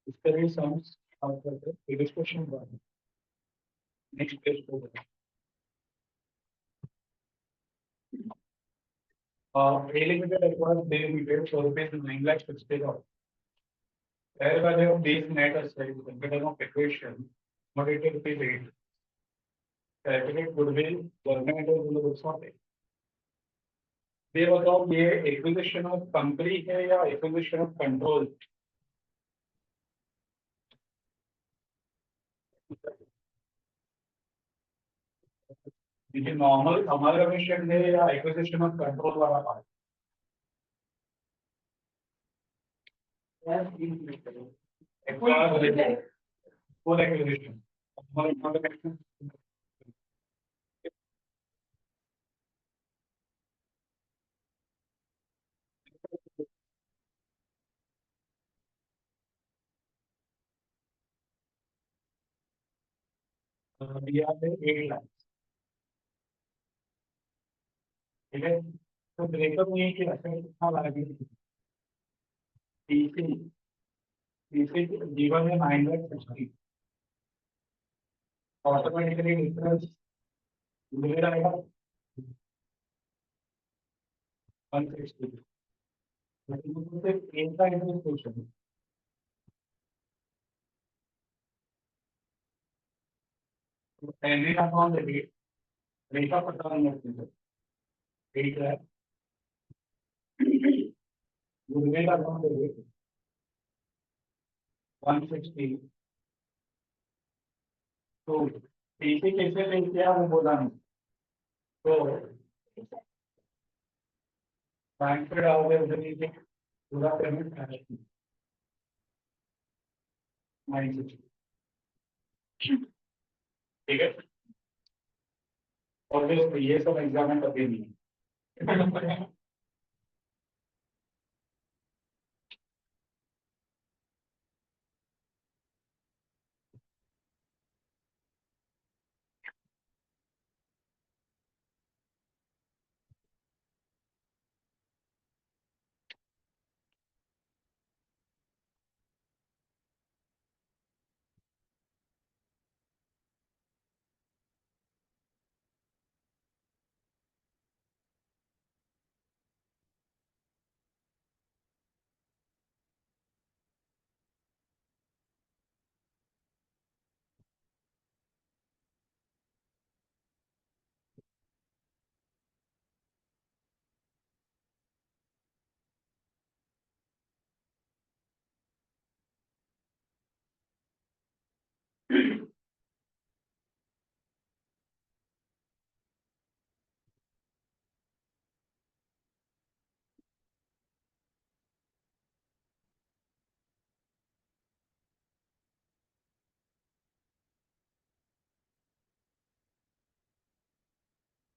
इसके लिए सम्स आप करते डिस्कशन नेक्स्ट पेज पे A limited acquired B limited for rupees 9,60,000. Fair value of these net assets considered of equation commodity rupees 8. Calculate goodwill government is in the books of it. ये बताओ ये acquisition of company है या acquisition of control? ये normal amalgamation है या acquisition of control वाला part? Full acquisition amalgamation दिया है 8 लाख। ठीक है, तो ब्रेकअप में कि असेट कितना लायबिलिटी टीसी टीसी जीवन में 9,60,000 ऑटोमेटिकली डिफरेंस मिल जाएगा 160। लेकिन सिर्फ एक का इंटरेस्ट क्वेश्चन है। तो पहले का कौन है रेखा पता नहीं है ठीक है गुरुवे का कौन है 160। तो टीसी कैसे नहीं किया वो बोला नहीं तो बैंक पे डालोगे उधर नीचे पूरा पेमेंट ठीक है। और ये सब एग्जाम में कभी नहीं है।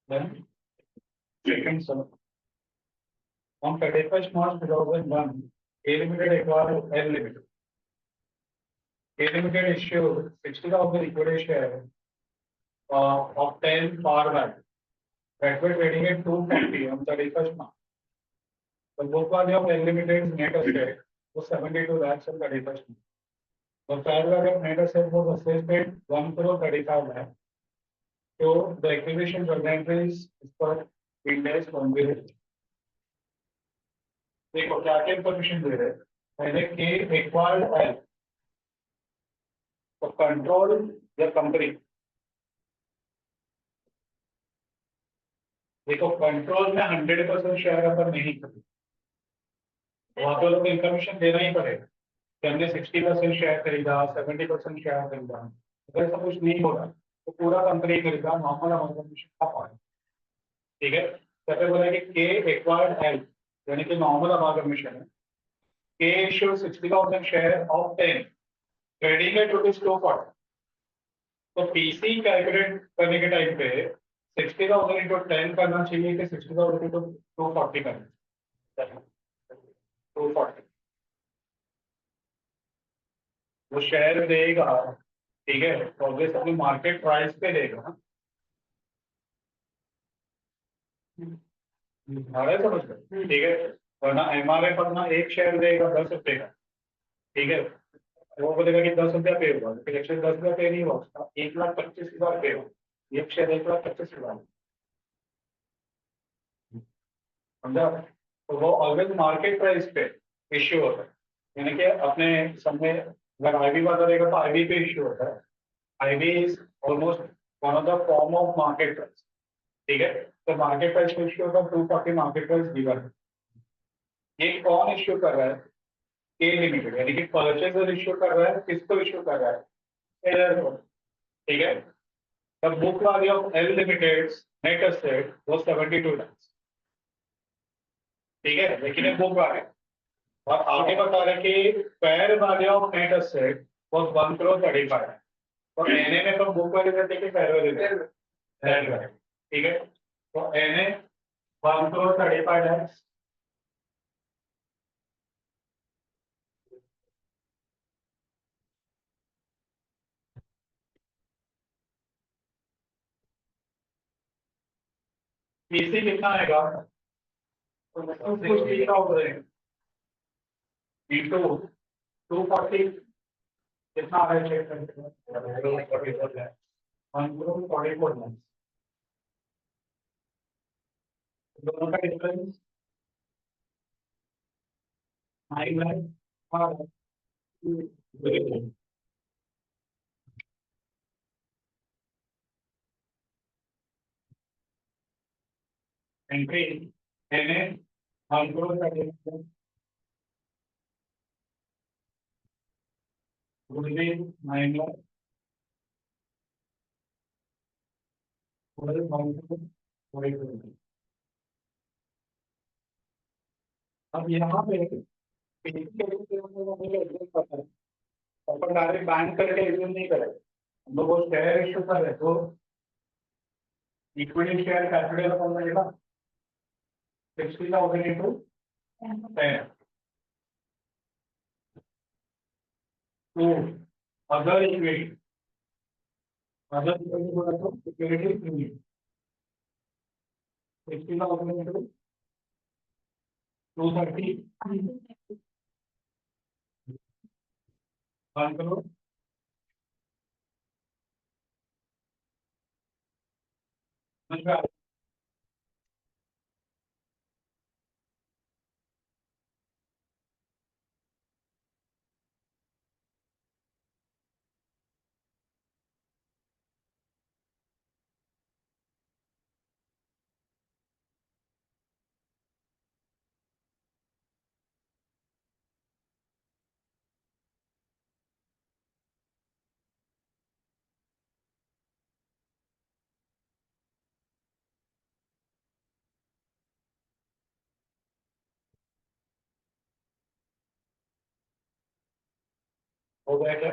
Then second sum on 31st March 2001, A Limited acquired L Limited. A Limited issued 60,000 equity share of 10 par value that were trading at 240 on 31st March. The book value of L Limited's net asset was 72 lakhs on 31st March. The fair value of net asset was assessed at 1 crore 35 lakhs. So the acquisition percentage is for Ind AS 108. देखो क्या क्या information दे रहे हैं पहले के acquired L तो control the company. देखो control में 100% शेयर अपन नहीं करते वहां तो लोग इंफॉर्मेशन देना ही पड़ेगा कि हमने 60% शेयर खरीदा 70% शेयर खरीदा। अगर ऐसा कुछ नहीं होगा तो पूरा कंपनी खरीदा नॉर्मल इंफॉर्मेशन का पार्ट। ठीक है तो बोला कि के एक्वायर्ड एल यानी कि नॉर्मल अमालगमेशन है के issue 60,000 share of 10 trading at ₹240। तो पीसी कैलकुलेट करने के टाइम पे 60,000 इंटू 10 करना चाहिए कि 60,000 इंटू 240 करना 240 वो शेयर देगा। ठीक है तो ऑब्वियस अपनी मार्केट प्राइस पे देगा ना। समझ ठीक है वरना एमआरएफ अपना एक शेयर देगा 10 रुपए का। ठीक है, वो बोलेगा कि 10 रुपया पे हुआ, फिर 110 रुपया पे नहीं हुआ उसका, 1,25,000 पे हुआ, ये शेयर 1,25,000, समझा। तो वो ऑलवेज मार्केट प्राइस पे इश्यू होता है, यानी कि अपने समय अगर आईबी बात करेगा तो आईबी पे इश्यू होता है। IB is almost one of the form of market price, ठीक है। तो मार्केट प्राइस पे इश्यू होता है, 240 मार्केट प्राइस गिवन। ये कौन इश्यू कर रहा है? के लिमिटेड, यानी कि परचेजर इश्यू कर रहा है, किसको इश्यू कर रहा है? सेलर को, ठीक है। The book value of L limited net asset वो 72 lakhs, ठीक है, लेकिन ये बुक वैल्यू। और आगे बता रहे कि fair value of net asset वो 1,35 crore है। तो एनए में तो बुक वैल्यू रहती है, फेयर वैल्यू रहती है, फेयर वैल्यू, ठीक है। तो एनए 1,35 lakhs, पीसी कितना आएगा? तो कुछ लिखा होगा इंटू 240, कितना आ रहा है चेक करके? 1,44 lakhs, दोनों का difference 9 lakh. Entry NA 1 crore का डिफरेंस, गुडविल 9 लाख, टोटल 1,44। अब यहाँ पे अपन डायरेक्ट बैंक करके एज्यूम नहीं करें, हम लोग वो शेयर इशू कर रहे तो इक्विटी शेयर कैपिटल कौन लगेगा? 60,000 into 10 to other equity, other equity बोला तो इक्विटी 60,000 इंटू 230, 1 crore। हो गया क्या?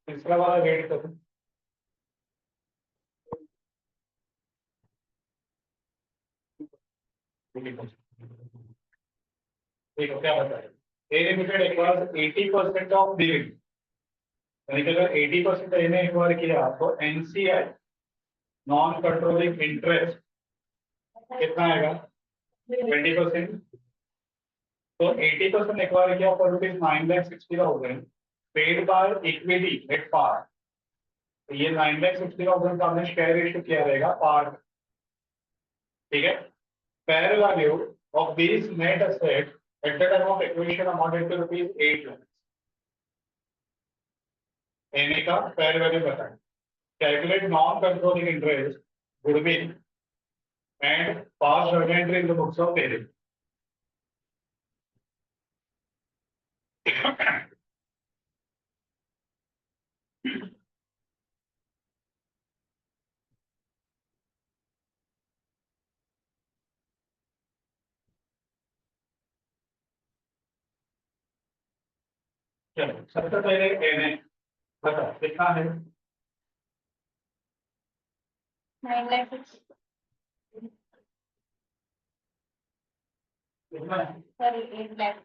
तीसरा वाला रेट करो। देखो क्या होता है, ए लिमिटेड एक्वायर्स 80% ऑफ डिविडेंड, यानी कि अगर 80% ए ने एक्वायर किया तो एनसीआई नॉन कंट्रोलिंग इंटरेस्ट कितना आएगा? 20%। तो 80% एक्वायर किया for ₹9,60,000 paid by equity at par. तो ये 9,60,000 का हमने शेयर इशू किया रहेगा पार, ठीक है। Fair value of this net asset at the time of acquisition amounted to ₹8 lakh. NA का फेयर वैल्यू बताएं, calculate non controlling interest, goodwill and pass entry in the books of parent. चलो सबसे पहले NA बता कितना है? 9 लाख कितना है? सॉरी 8 लाख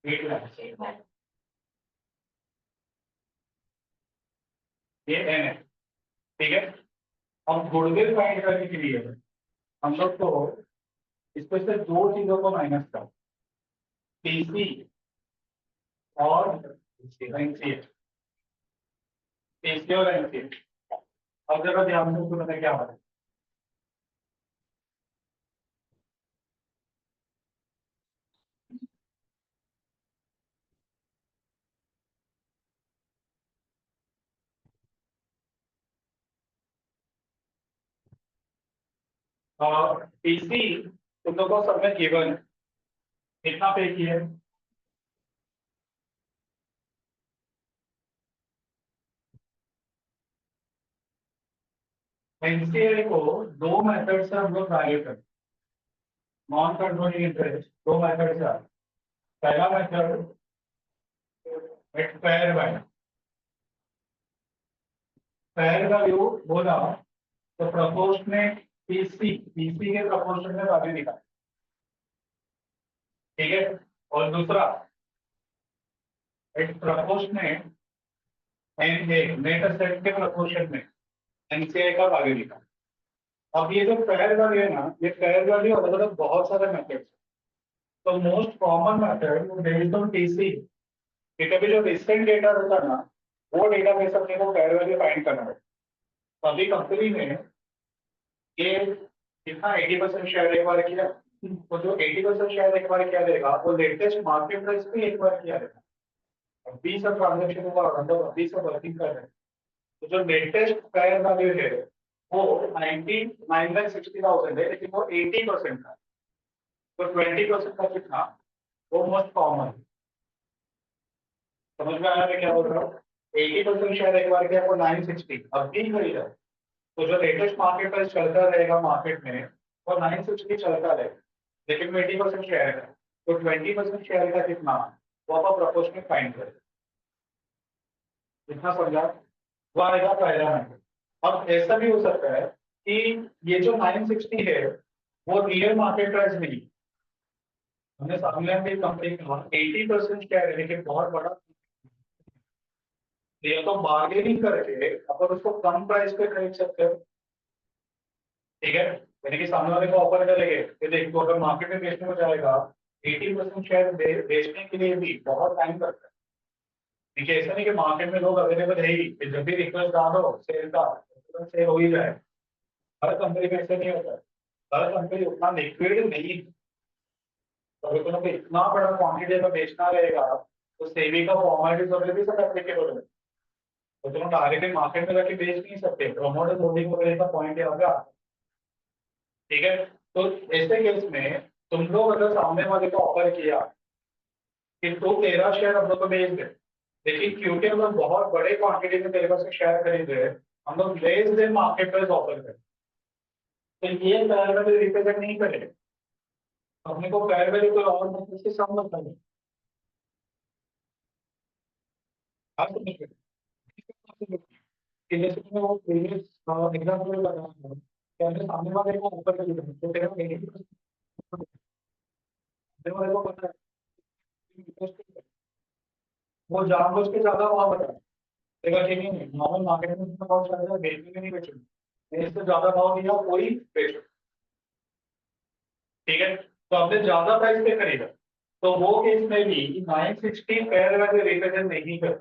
8 लाख। 8 लाख। ये एनए, ठीक है। अब गुडविल फाइंड करने के लिए हम लोग को इसमें से दो चीजों को माइनस कर, टीसी और एनसीए, पीसीए और एनसीए। अब जरा ध्यान से सुनने क्या है। और पीसी तुम लोगों को सब में गिवन कितना पे किया है। एनसीए को दो मेथड से हम लोग वैल्यू करते हैं, नॉन कंट्रोलिंग इंटरेस्ट दो मेथड से आता है। पहला method fair value, fair value बोला तो प्रोपोर्शनेट पीसी, पीसी के प्रोपोर्शन में वैल्यू निकाल, ठीक है। और दूसरा it proportionate NA, net asset के प्रोपोर्शन में एनसीए का वैल्यू निकाल। अब ये जो फेयर वैल्यू है ना, ये फेयर वैल्यू अलग अलग बहुत सारे मेथड। तो most common method based on TC, कि कभी जो रिसेंट डेटा होता है ना, वो डेटा बेस अपने को फेयर वैल्यू फाइंड करना है। तो अभी कंपनी में ये कितना 80% शेयर एक बार किया, तो जो 80% शेयर एक बार किया देगा वो लेटेस्ट मार्केट प्राइस पे एक बार किया देगा। अभी सब ट्रांजेक्शन हुआ, मतलब अभी सब वर्किंग कर रहे हैं। तो जो लेटेस्ट फेयर वैल्यू है वो 99,60,000 है, लेकिन वो 80% का। तो 20% का कितना, वो मोस्ट कॉमन। समझ में आया मैं क्या बोल रहा हूँ। 80% शेयर एक बार किया, वो 960 अब भी खरीदा, तो जो लेटेस्ट मार्केट प्राइस चलता रहेगा मार्केट में वो 960 चलता रहेगा, लेकिन 80% शेयर है। तो 20% शेयर का कितना, वो आप प्रोपोर्शनल फाइंड करें। इतना समझा, वो आएगा पहला नंबर। अब ऐसा भी हो सकता है कि ये जो 960 है वो रियल मार्केट प्राइस नहीं, हमने सामने भी कंपनी का 80% शेयर है लेकिन बहुत बड़ा, ये तो बार्गेनिंग करके अपन उसको कम प्राइस पे खरीद सकते हो, ठीक है। यानी कि सामने वाले को ऑफर करेंगे कि देख तो अगर मार्केट में बेचने को जाएगा 80% शेयर बेचने के लिए भी बहुत टाइम लगता है। देखिए ऐसा नहीं कि मार्केट में लोग अवेलेबल है ही कि जब भी रिक्वेस्ट डालो सेल का सेल हो ही जाए। हर कंपनी में ऐसे नहीं होता है, हर कंपनी उतना लिक्विड नहीं है। तो अगर तुम्हें कोई इतना बड़ा क्वांटिटी में बेचना रहेगा तो सेविंग का फॉर्मेलिटीज वगैरह भी सब एप्लीकेबल है। तो तुम डायरेक्टली मार्केट में जाके बेच नहीं सकते, प्रमोटर होल्डिंग वगैरह का पॉइंट यहाँ पे आता है, ठीक है। तो ऐसे केस में तुम लोग अगर सामने वाले को ऑफर किया कि तो 13 शेयर हम लोग को बेच दे, लेकिन क्योंकि हम लोग बहुत बड़े क्वांटिटी में तेरे पास से शेयर खरीद रहे हैं, हम लोग less than market price offer करें, तो ये फेयर वैल्यू रिप्रेजेंट नहीं करेगा। अपने को फेयर वैल्यू कोई और मतलब से समझ नहीं। आप समझ गए कि जैसे मैं वो प्रीवियस एग्जांपल में बता रहा हूँ कि हमने सामने वाले को ऑफर कर दिया तो तेरा सामने वाले को पता है वो जानबूझ के ज्यादा भाव बता देगा कि नहीं नॉर्मल मार्केट में जितना भाव चल रहा है बेचने में नहीं बेचूंगा, मैं इससे ज्यादा भाव दिया कोई बेचो, ठीक है। तो आपने ज्यादा प्राइस पे खरीदा, तो वो केस में भी 960 फेयर वैल्यू रिप्रेजेंट नहीं कर,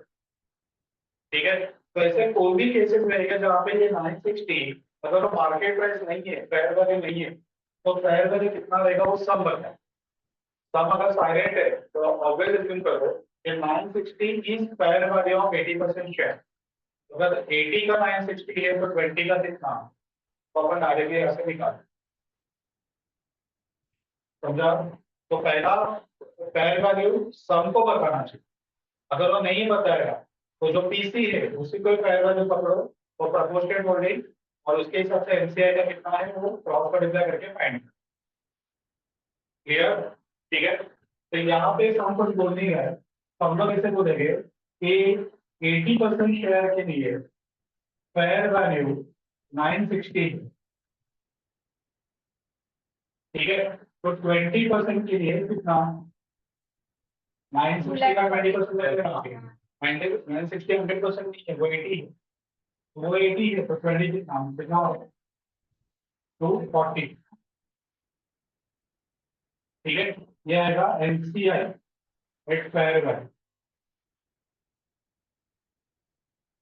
ठीक है। तो ऐसे कोई भी केसेस रहेगा जहाँ पे ये 960 अगर वो मार्केट प्राइस नहीं है, फेयर वैल्यू नहीं है, तो फेयर वैल्यू कितना रहेगा वो सब बताए। सम अगर साइलेंट है तो ऑलवेज अज्यूम करो कि 960 is fair value of 80% share. अगर 80 का 960 है तो 20 का कितना, तो अपन डायरेक्टली ऐसे निकाल, समझा। तो पहला फेयर वैल्यू सम को बताना चाहिए, अगर वो नहीं बताएगा तो जो पीसी है उसी को फेयर वैल्यू पकड़ो, वो प्रपोर्शनेट होल्डिंग, और उसके हिसाब से एनसीआई का कितना है वो क्रॉस मल्टीप्लाई करके फाइंड, क्लियर, ठीक है। तो यहाँ पे हम कुछ बोल नहीं है, तो हम लोग ऐसे बोलेंगे कि 80% शेयर के लिए फेयर वैल्यू 960, ठीक है। तो 20% के लिए कितना, 960 का 20% लगेगा, 960 100% नहीं है, वो 80 है, वो 80 है तो 20 कितना कितना होगा, 240, ठीक है। ये आएगा एनसीआई एट फेयर वैल्यू,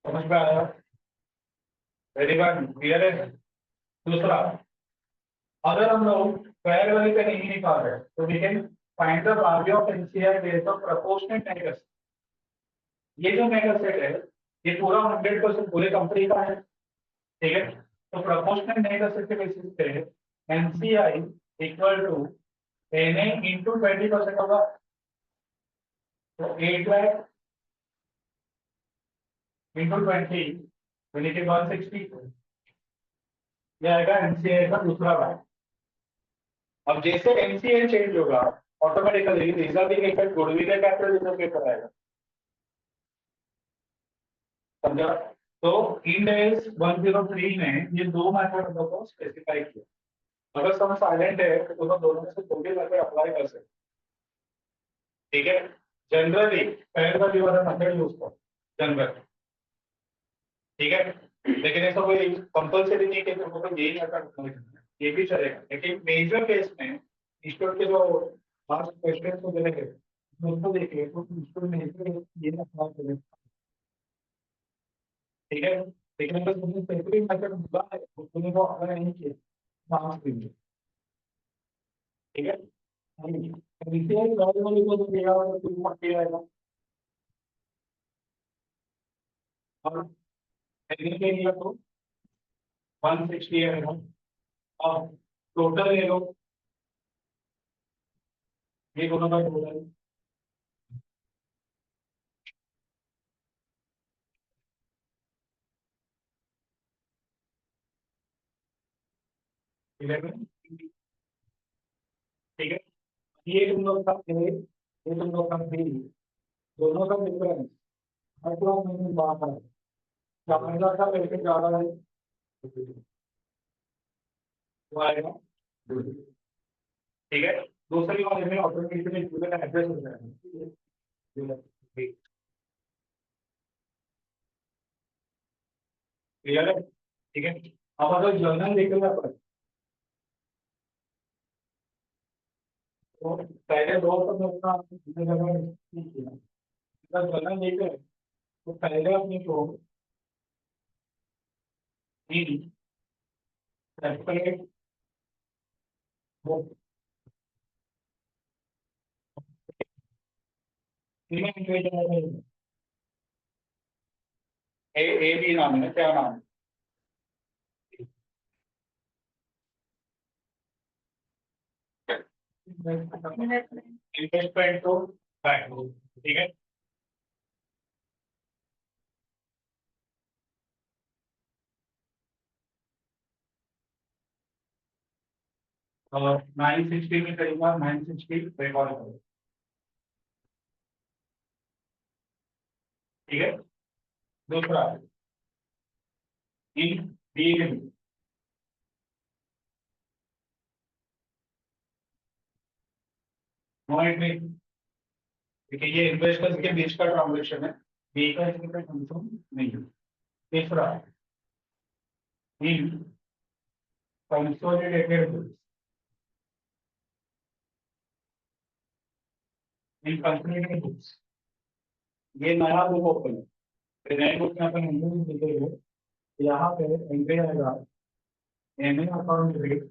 समझ में आया? वेरी गुड, क्लियर है। दूसरा, अगर हम लोग स्क्वायर वाले पे नहीं निकाल रहे तो we can find the value of NCI based on proportional negative. ये जो मेगा सेट है ये पूरा 100% पूरे कंपनी का है, ठीक है। तो प्रोपोर्शनल मेगा सेट के बेसिस पे NCI equal to N A into 20% होगा। तो 8 लाख इंटू 20 यानी कि 160, ये आएगा एनसीआई का दूसरा भाग। अब जैसे एनसीआई चेंज होगा ऑटोमेटिकली रिजर्विंग इफेक्ट गुडविल का कैपिटल रिजर्व के ऊपर आएगा, समझा? तो इन एस 103 ने ये दो मेथड को स्पेसिफाई किया। अगर सम साइलेंट है तो दोनों दोनों में से कोई भी मेथड अप्लाई कर सकते, ठीक है। जनरली पहले वाली वाला मेथड यूज करो जनरल, ठीक है। लेकिन ऐसा कोई कंपलसरी नहीं कि तुमको तो यही मेथड अप्लाई करना है, ये भी चलेगा। लेकिन मेजर केस में ईश्वर के जो लास्ट क्वेश्चन को देने उसको देखिए तो ईश्वर में ये ना अप्लाई करें, ठीक है। लेकिन अगर तुमने स्पेसिफिक मेथड बोला है तो तुमने वो अप्लाई नहीं किया मार्क्स देंगे, ठीक है। बीसीआई नॉर्मली को तो दिया और तुम पक्के आएगा। और एग्री के लिए तो 160 आएगा। अब टोटल ले लो, ये दोनों का टोटल 11, ठीक है। ये तुम लोग का ए, ये तुम लोग का बी, दोनों का डिफरेंस हर क्लास में बात है, ज्यादा का लेके ज्यादा है वो आएगा, ठीक है। दूसरी वाले में ऑटोमेटिकली यूजर एड्रेस हो जाएगा, क्लियर है, ठीक है। अब अगर जर्नल देखेगा तो पहले दो तो मैं अपना नहीं किया, अगर जर्नल देखे तो पहले अपने को सेपरेट ए बी नाम है, क्या नाम है? इन्वेस्टमेंट तो बैंक, ठीक है। 960 में करीबा 960 रिकॉर्ड करो, ठीक है। दूसरा इन बी नो एंट्री, देखिए ये इन्वेस्टर्स के बीच का ट्रांजेक्शन है, बी का इसके पे कंसर्न नहीं है। तीसरा इन कंसोलिडेटेड इन कंसोलिडेटेड बुक्स, ये नया बुक ओपन है, नए बुक में अपन एंट्री देखेंगे, यहाँ पे एंट्री आएगा MA account rate,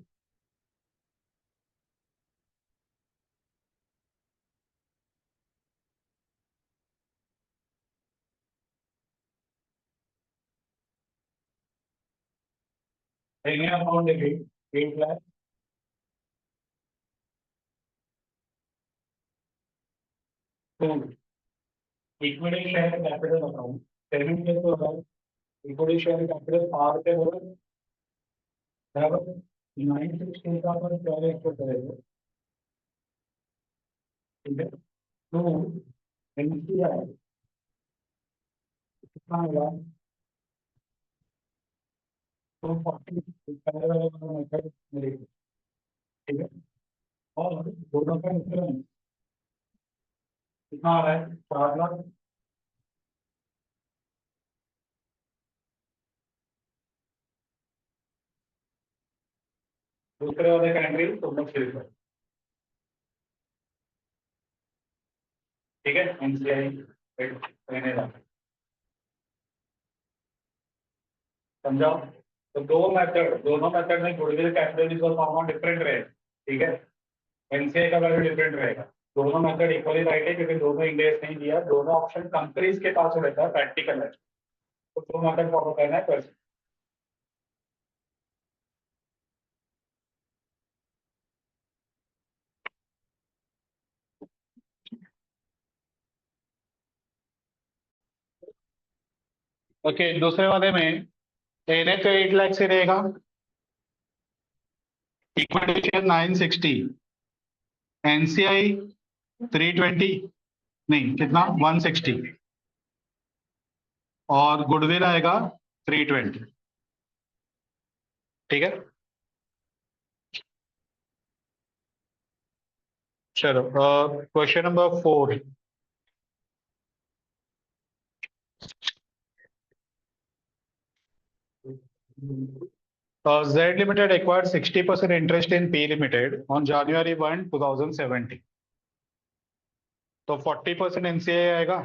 MA account rate 8 lakh, तो इक्विटी शेयर कैपिटल अकाउंट 7 पे तो है, इक्विटी शेयर कैपिटल आर पे होगा बराबर 960 का अपन क्या रेट करेंगे, ठीक है। तो एनसीआई कितना होगा, तो 40 पहले वाले वाला मेथड मिलेगा, ठीक है। और दोनों का डिफरेंस कितना आ रहा है, 4 लाख। दूसरे वाले कैटेगरी तो मत खरीदो, ठीक है। एनसीआई रहने लगा, समझाओ। तो दोनों मेथड में गुडविल कैपिटल और फॉर्म डिफरेंट रहेगा, ठीक है। एनसीआई का वैल्यू डिफरेंट रहेगा। दोनों मेथड इक्वली राइट है क्योंकि दोनों इंडेक्स नहीं दिया, दोनों ऑप्शन कंट्रीज के पास रहता है, प्रैक्टिकल है, तो दो मेथड फॉलो करना है कर। ओके, दूसरे वाले में एनए तो 8 लाख से रहेगा, इक्विटी शेयर 960, एनसीआई 320, नहीं कितना 160, और गुडविल आएगा 320, ठीक है। चलो question number 4। Z Limited acquired 60% interest in P Limited on January 1, 2070. तो 40% NCI आएगा.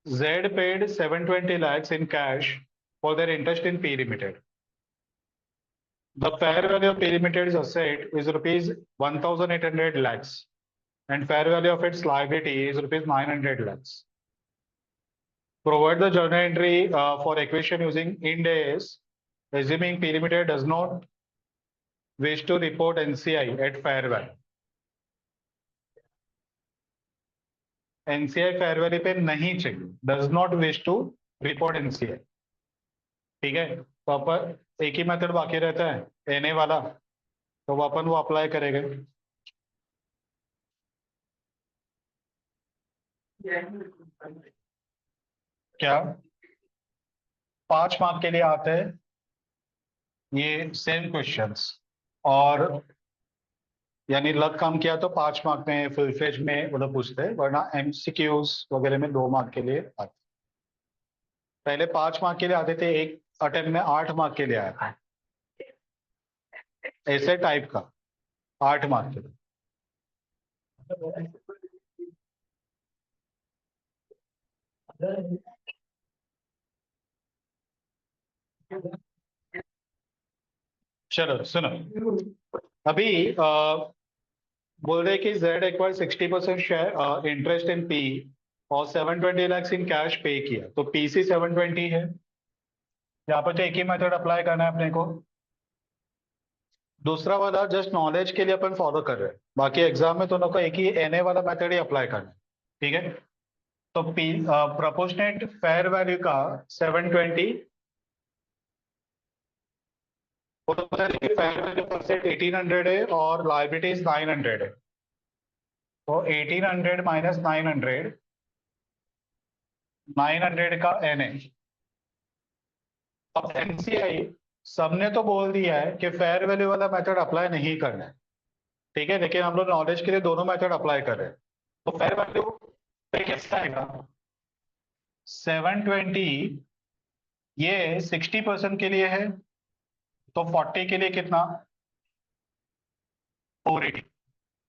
Z paid 720 lakhs in cash for their interest in P Limited. The fair value of P Limited's asset is rupees 1,800 lakhs and fair value of its liability is rupees 900 lakhs. Provide the journal entry for acquisition using Ind AS, assuming P Limited does not wish to report NCI at fair value. NCI fair value पे नहीं चाहिए, does not wish to report NCI, ठीक है। तो अपन एक ही method बाकी रहता है NA वाला, तो अपन वो अप्लाई करेंगे। क्या 5 मार्क के लिए आते हैं ये सेम क्वेश्चंस, और यानी लक काम किया तो 5 मार्क में फुल फ्लेज में वो लोग पूछते हैं, वरना एमसीक्यूज वगैरह में 2 मार्क के लिए आते। पहले 5 मार्क के लिए आते थे, एक अटेम्प्ट में 8 मार्क के लिए आया था, ऐसे टाइप का 8 मार्क के लिए। चलो सुनो, अभी बोल रहे कि Z acquire 60% share interest in P और 720 lakhs इन कैश पे किया, तो पीसी 720 है। यहाँ पर तो एक ही मेथड अप्लाई करना है अपने को। दूसरा वाला जस्ट नॉलेज के लिए अपन फॉलो कर रहे हैं, बाकी एग्जाम में दोनों को एक ही एनए वाला मेथड ही अप्लाई करना है, ठीक है। तो पी प्रोपोर्शनेट फेयर वैल्यू का 720, फेयर वैल्यू पर सेट 1800 है और लाइबिलिटीज 900 है, तो 1800 माइनस 900, 900 का एनए। अब एनसीआई सबने तो बोल दिया है कि फेयर वैल्यू वाला मेथड अप्लाई नहीं करना है, ठीक है, लेकिन हम लोग नॉलेज के लिए दोनों मेथड अप्लाई कर रहे हैं। तो फेयर वैल्यू पे कैसा आएगा 720, ये 60% के लिए है, तो 40 के लिए कितना 480,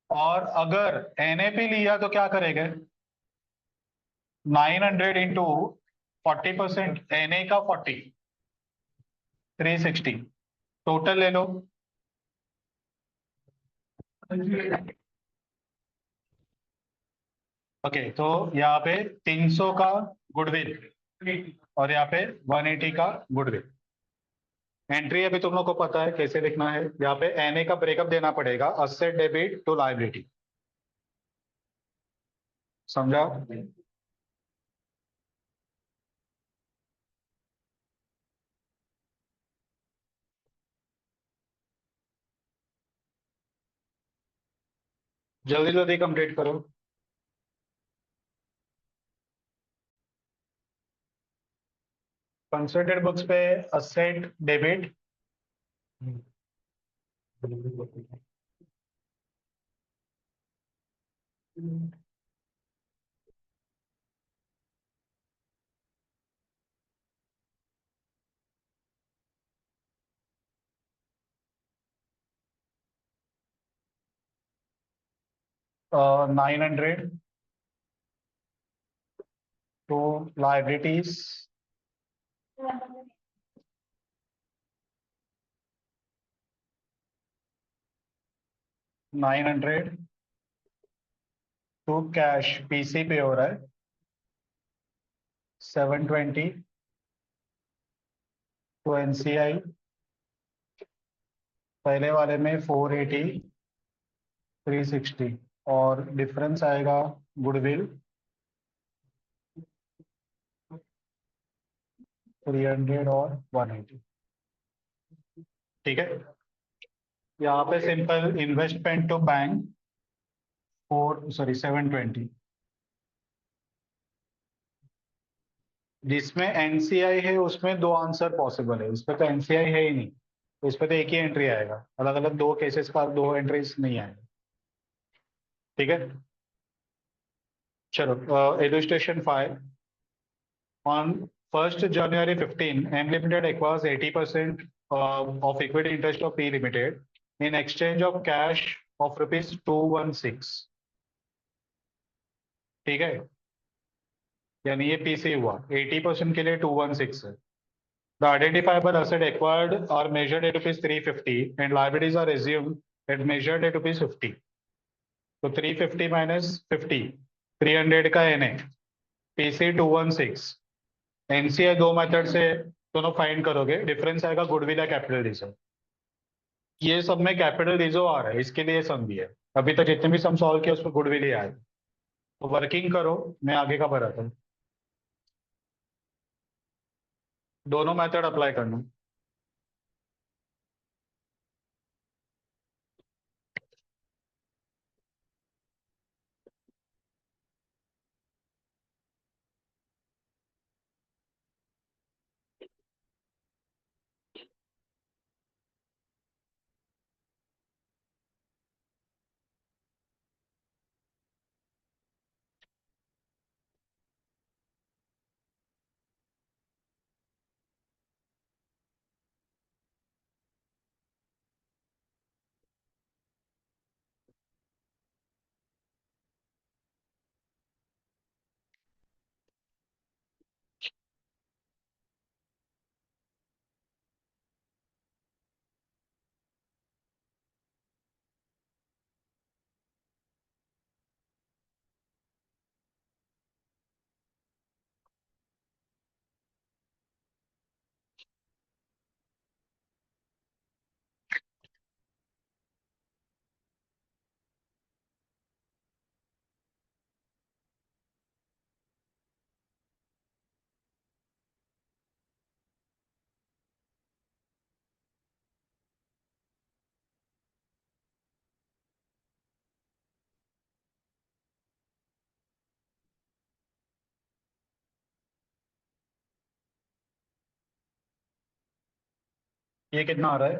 और अगर एनएपी लिया तो क्या करेंगे 900 इंटू 40%, एनए का 40, 360, टोटल ले लो। ओके, तो यहाँ पे 300 का गुडविल और यहाँ पे 180 का गुडविल। एंट्री अभी तुम लोग को पता है कैसे लिखना है, यहाँ पे एनए का ब्रेकअप देना पड़ेगा, असेट डेबिट टू लायबिलिटी, समझा। जल्दी जल्दी कंप्लीट करो। कंसल्टेड बुक्स पे asset debit, 900 to liabilities 900 to cash PC पे हो रहा है 720 टू एनसीआई, पहले वाले में 480 360, और डिफरेंस आएगा गुडविल 300 और 180। ठीक है, यहाँ पे सिंपल इन्वेस्टमेंट टू बैंक 720, जिसमें एनसीआई है उसमें दो आंसर पॉसिबल है, इसमें तो एनसीआई है ही नहीं, तो इसमें तो एक ही एंट्री आएगा, अलग अलग दो केसेस का दो एंट्रीज नहीं आएगा। ठीक है, चलो illustration 5। On 1st January 15, M Limited acquires 80% of equity interest of P Limited in exchange of cash of rupees 216। ठीक है, यानी ये पीसी हुआ 80% के लिए 216 है। The identifiable asset acquired are measured at rupees 350 and liabilities are assumed at measured at rupees 50। तो 350 minus 50, 300 का एनए, पीसी 216, एनसीआई दो मेथड से दोनों फाइंड करोगे, डिफरेंस आएगा गुडविल या कैपिटल रिजर्व। ये सब में कैपिटल रिजर्व आ रहा है, इसके लिए सम भी है। अभी तक जितने भी सम सॉल्व किए उसमें गुडविल ही आया। तो वर्किंग करो, मैं आगे का भराता हूँ, दोनों मेथड अप्लाई करना। ये कितना आ रहा है?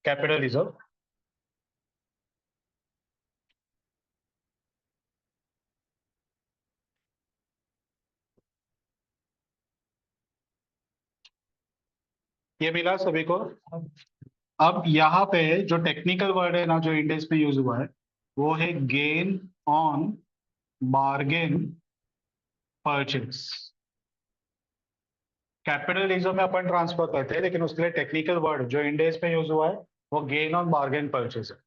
कैपिटल रिजर्व ये मिला सभी को। अब यहाँ पे जो टेक्निकल वर्ड है ना, जो इंडेक्स में यूज हुआ है, वो है gain on bargain purchase. Capital reserve में अपन ट्रांसफर करते हैं, लेकिन उसके लिए टेक्निकल वर्ड जो इंडेक्स में यूज हुआ है वो गेन ऑन बार्गेन परचेज है।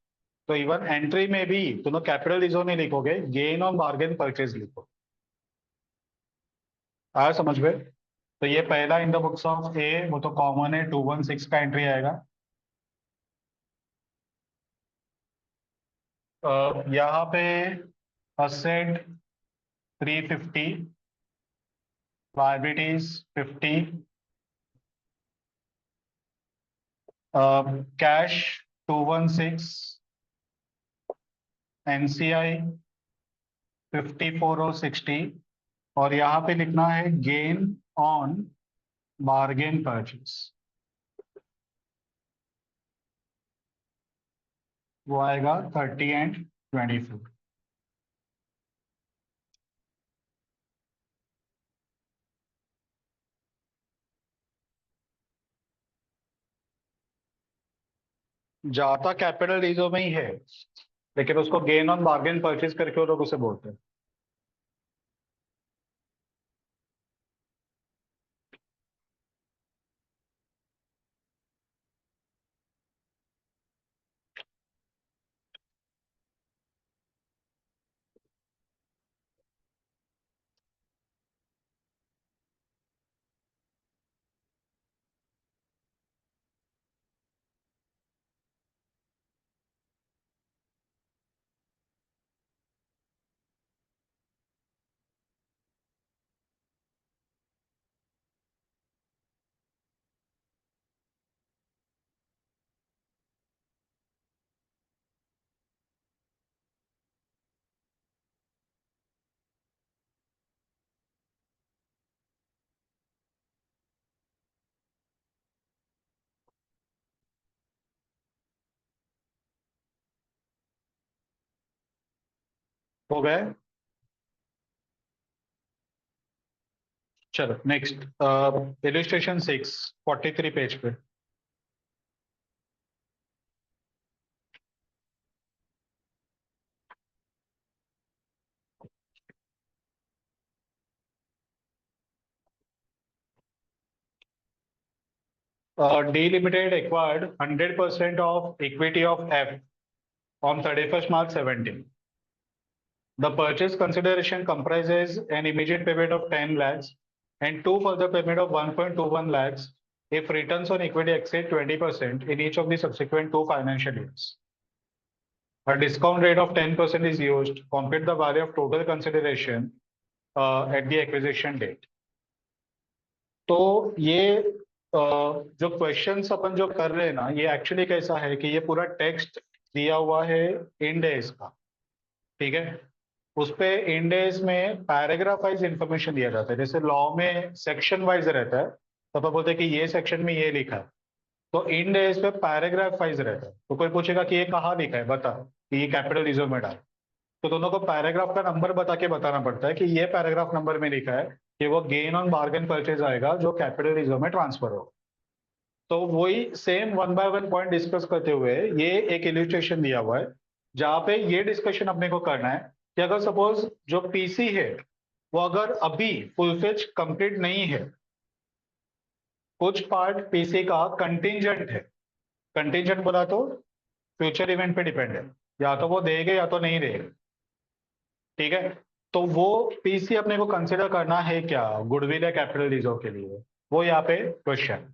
तो इवन एंट्री में भी तुम लोग कैपिटल रिजर्व नहीं लिखोगे, गेन ऑन बार्गेन परचेज लिखो। आया समझ में? तो ये पहला इन द बुक्स ऑफ ए, वो तो कॉमन है, 216 का एंट्री आएगा। यहाँ पे असेट 350, लाइबिलिटीज 50, कैश 216, एनसीआई 54 और 60, और यहाँ पे लिखना है गेन ऑन बार्गेन परचेज, वो आएगा 30 एंड 24। जाता कैपिटल रिजर्व में ही है, लेकिन उसको गेन ऑन बार्गेन परचेज करके वो लोग उसे बोलते हैं। हो गए। चलो नेक्स्ट, इलिस्ट्रेशन 6, 43 पेज पे। D Limited acquired 100% of equity of F on 31st March 17. The purchase consideration comprises an immediate payment of 10 lakhs and two further payment of 1.21 lakhs if returns on equity exceed 20% in each of the subsequent 2 financial years. A discount rate of 10% is used to compute the value of total consideration at the acquisition date. तो ये जो questions अपन जो कर रहे हैं ना, ये actually कैसा है कि ये पूरा टेक्स्ट दिया हुआ है इंड एज का, ठीक है। उस पे इंड एज में पैराग्राफ वाइज इंफॉर्मेशन दिया जाता है, जैसे लॉ में सेक्शन वाइज रहता है, तो अपन बोलते हैं कि ये सेक्शन में ये लिखा है। तो इंड एज पे पैराग्राफ वाइज रहता है, तो कोई पूछेगा कि ये कहाँ लिखा है, बता कि ये कैपिटल रिजर्व में डाल, तो दोनों को पैराग्राफ का नंबर बता के बताना पड़ता है कि ये पैराग्राफ नंबर में लिखा है कि वो गेन ऑन बार्गेन परचेज आएगा जो कैपिटल रिजर्व में ट्रांसफर होगा। तो वही same one by one point discuss करते हुए ये एक इलस्ट्रेशन दिया हुआ है जहां पे ये डिस्कशन अपने को करना है कि अगर सपोज जो पीसी है वो अगर अभी फुल फ्लेज कंप्लीट नहीं है, कुछ पार्ट पीसी का कंटिंजेंट है। कंटिंजेंट बोला तो फ्यूचर इवेंट पे डिपेंड है, या तो वो देगा या तो नहीं देगा, ठीक है। तो वो पीसी अपने को कंसिडर करना है क्या गुडविल या कैपिटल रिजर्व के लिए, वो यहाँ पे क्वेश्चन,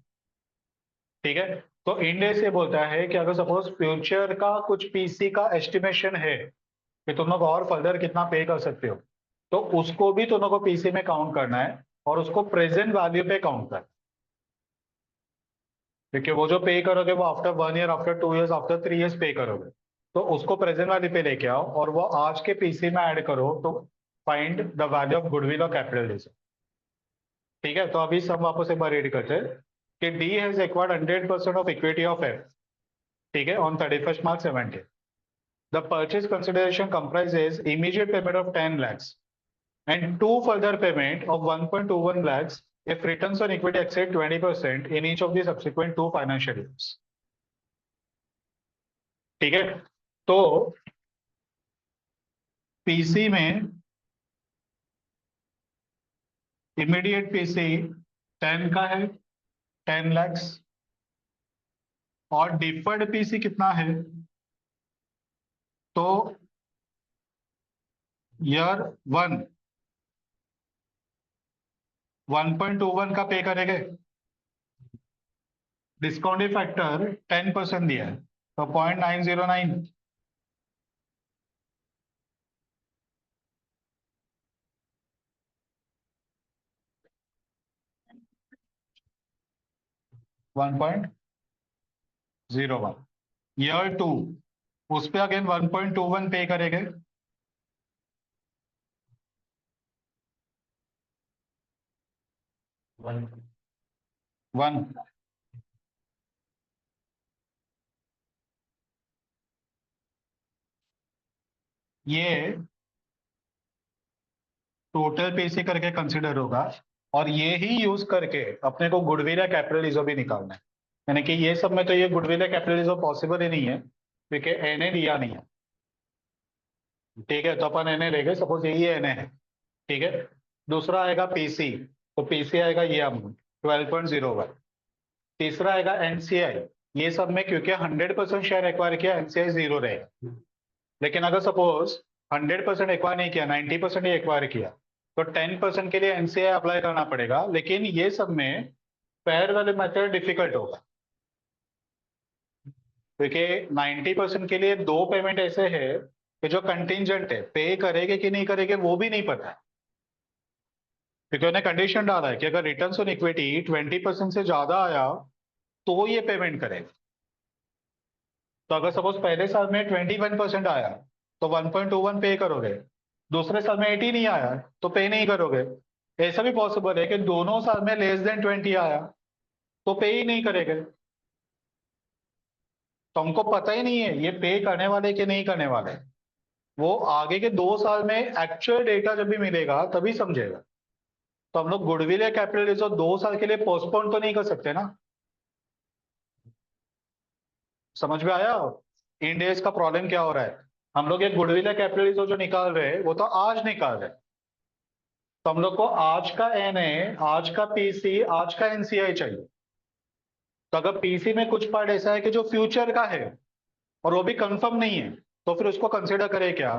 ठीक है। तो इंडेस ये बोलता है कि अगर सपोज फ्यूचर का कुछ पीसी का एस्टिमेशन है कि तुम लोग और फर्दर कितना पे कर सकते हो, तो उसको भी तुम लोग को पीसी में काउंट करना है और उसको प्रेजेंट वैल्यू पे काउंट करना है, क्योंकि वो जो पे करोगे वो after 1 year, after 2 years, after 3 years पे करोगे, तो उसको प्रेजेंट वैल्यू पे लेके आओ और वो आज के पीसी में ऐड करो तो find the value of goodwill और कैपिटल रिजर्व, ठीक है। तो अभी सब वापस एक बार रीड करते हैं कि D has acquired 100% of equity of F, ठीक है, on 31st March 17. The purchase consideration comprises immediate payment of 10 lakhs and two further payment of 1.21 lakhs if returns on equity exceed 20% in each of the subsequent 2 financial years. ठीक है। तो PC में immediate PC 10 का है, 10 lakhs, और deferred PC कितना है, तो ईयर 1 1.21 का पे करेंगे, डिस्काउंटिंग फैक्टर 10% दिया है तो 0.909, 1.01। ईयर 2 उस पे अगेन 1.21 पे करेंगे, 1। ये टोटल पीसी करके कंसिडर होगा और ये ही यूज करके अपने को गुडविल या कैपिटल रिजर्व भी निकालना है, यानी कि ये सब में तो ये गुडविल या कैपिटल रिजर्व पॉसिबल ही नहीं है क्योंकि एनए दिया नहीं है, ठीक है। तो अपन एनए लेंगे, सपोज यही एनए है, ठीक है। दूसरा आएगा पीसी, तो पीसी आएगा ये अमाउंट 12.01। तीसरा आएगा एनसीआई, ये सब में क्योंकि 100% शेयर एक्वायर किया एनसीआई 0 रहेगा, लेकिन अगर सपोज 100% एक्वायर नहीं किया, 90% ही एक्वायर किया, तो 10% के लिए एनसीआई अप्लाई करना पड़ेगा, लेकिन ये सब में पेयर वाले मेथड डिफिकल्ट होगा क्योंकि 90% के लिए दो पेमेंट ऐसे है कि जो कंटिंजेंट है, पे करेंगे कि नहीं करेंगे वो भी नहीं पता है, क्योंकि उन्हें कंडीशन डाला है कि अगर रिटर्न ऑन इक्विटी 20% से ज्यादा आया तो ये पेमेंट करेगा। तो अगर सपोज पहले साल में 21% आया तो 1.21 पे करोगे, दूसरे साल में 80 नहीं आया तो पे नहीं करोगे। ऐसा भी पॉसिबल है कि दोनों साल में लेस देन 20 आया तो पे ही नहीं करेंगे। तो हमको पता ही नहीं है ये पे करने वाले कि नहीं करने वाले, वो आगे के 2 साल में एक्चुअल डेटा जब भी मिलेगा तभी समझेगा। तो हम लोग गुडविल या कैपिटल रिजर्व 2 साल के लिए पोस्टपोन तो नहीं कर सकते ना। समझ में आया? इंडियस का प्रॉब्लम क्या हो रहा है, हम लोग ये गुडविल या कैपिटल रिजर्व जो निकाल रहे हैं वो तो आज निकाल रहे हैं। तो हम लोग को आज का एनए, आज का पीसी, आज का एनसीआई चाहिए। तो अगर पीसी में कुछ पार्ट ऐसा है कि जो फ्यूचर का है और वो भी कंफर्म नहीं है, तो फिर उसको कंसिडर करें क्या?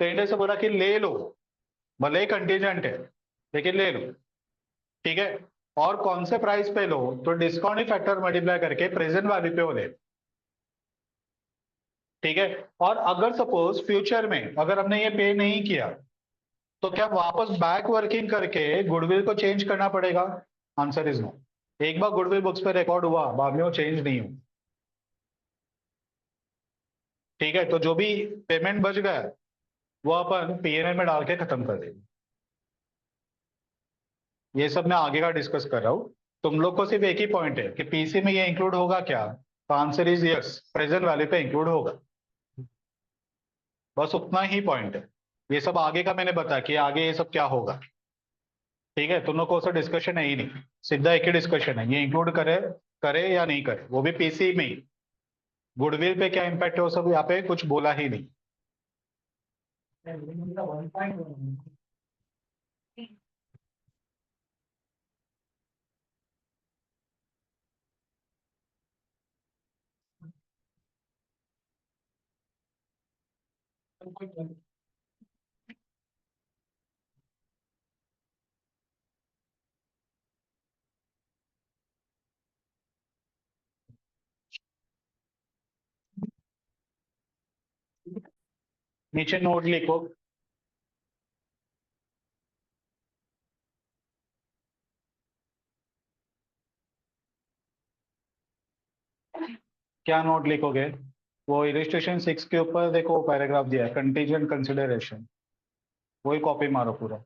तो इंडिया से बोला कि ले लो, भले ही कंटीजेंट है लेकिन ले लो, ठीक है। और कौन से प्राइस पे लो? तो डिस्काउंट फैक्टर मल्टीप्लाई करके प्रेजेंट वैल्यू पे वो ले, ठीक है। और अगर सपोज फ्यूचर में अगर हमने ये पे नहीं किया, तो क्या वापस बैक वर्किंग करके गुडविल को चेंज करना पड़ेगा? Answer is no. एक बार गुडविल बुक्स पे रिकॉर्ड हुआ, बाद में वो चेंज नहीं हुआ, ठीक है। तो जो भी पेमेंट बच गया वो अपन पीएनएल में डाल के खत्म कर देंगे। ये सब मैं आगे का डिस्कस कर रहा हूँ। तुम लोग को सिर्फ एक ही पॉइंट है कि पीसी में ये इंक्लूड होगा क्या? तो answer is yes, present value पे इंक्लूड होगा। बस उतना ही पॉइंट है। ये सब आगे का मैंने बताया कि आगे ये सब क्या होगा, ठीक है। तुम लोग को उसका डिस्कशन है ही नहीं, सीधा एक ही डिस्कशन है, ये इंक्लूड करे करे या नहीं करे, वो भी पीसी में ही। गुडविल पे क्या इम्पैक्ट है वो सब यहाँ पे कुछ बोला ही नहीं। नीचे नोट लिखो। क्या नोट लिखोगे? वो इलिस्ट्रेशन 6 के ऊपर देखो पैराग्राफ दिया है, कंटीजेंट कंसिडरेशन, वही कॉपी मारो पूरा।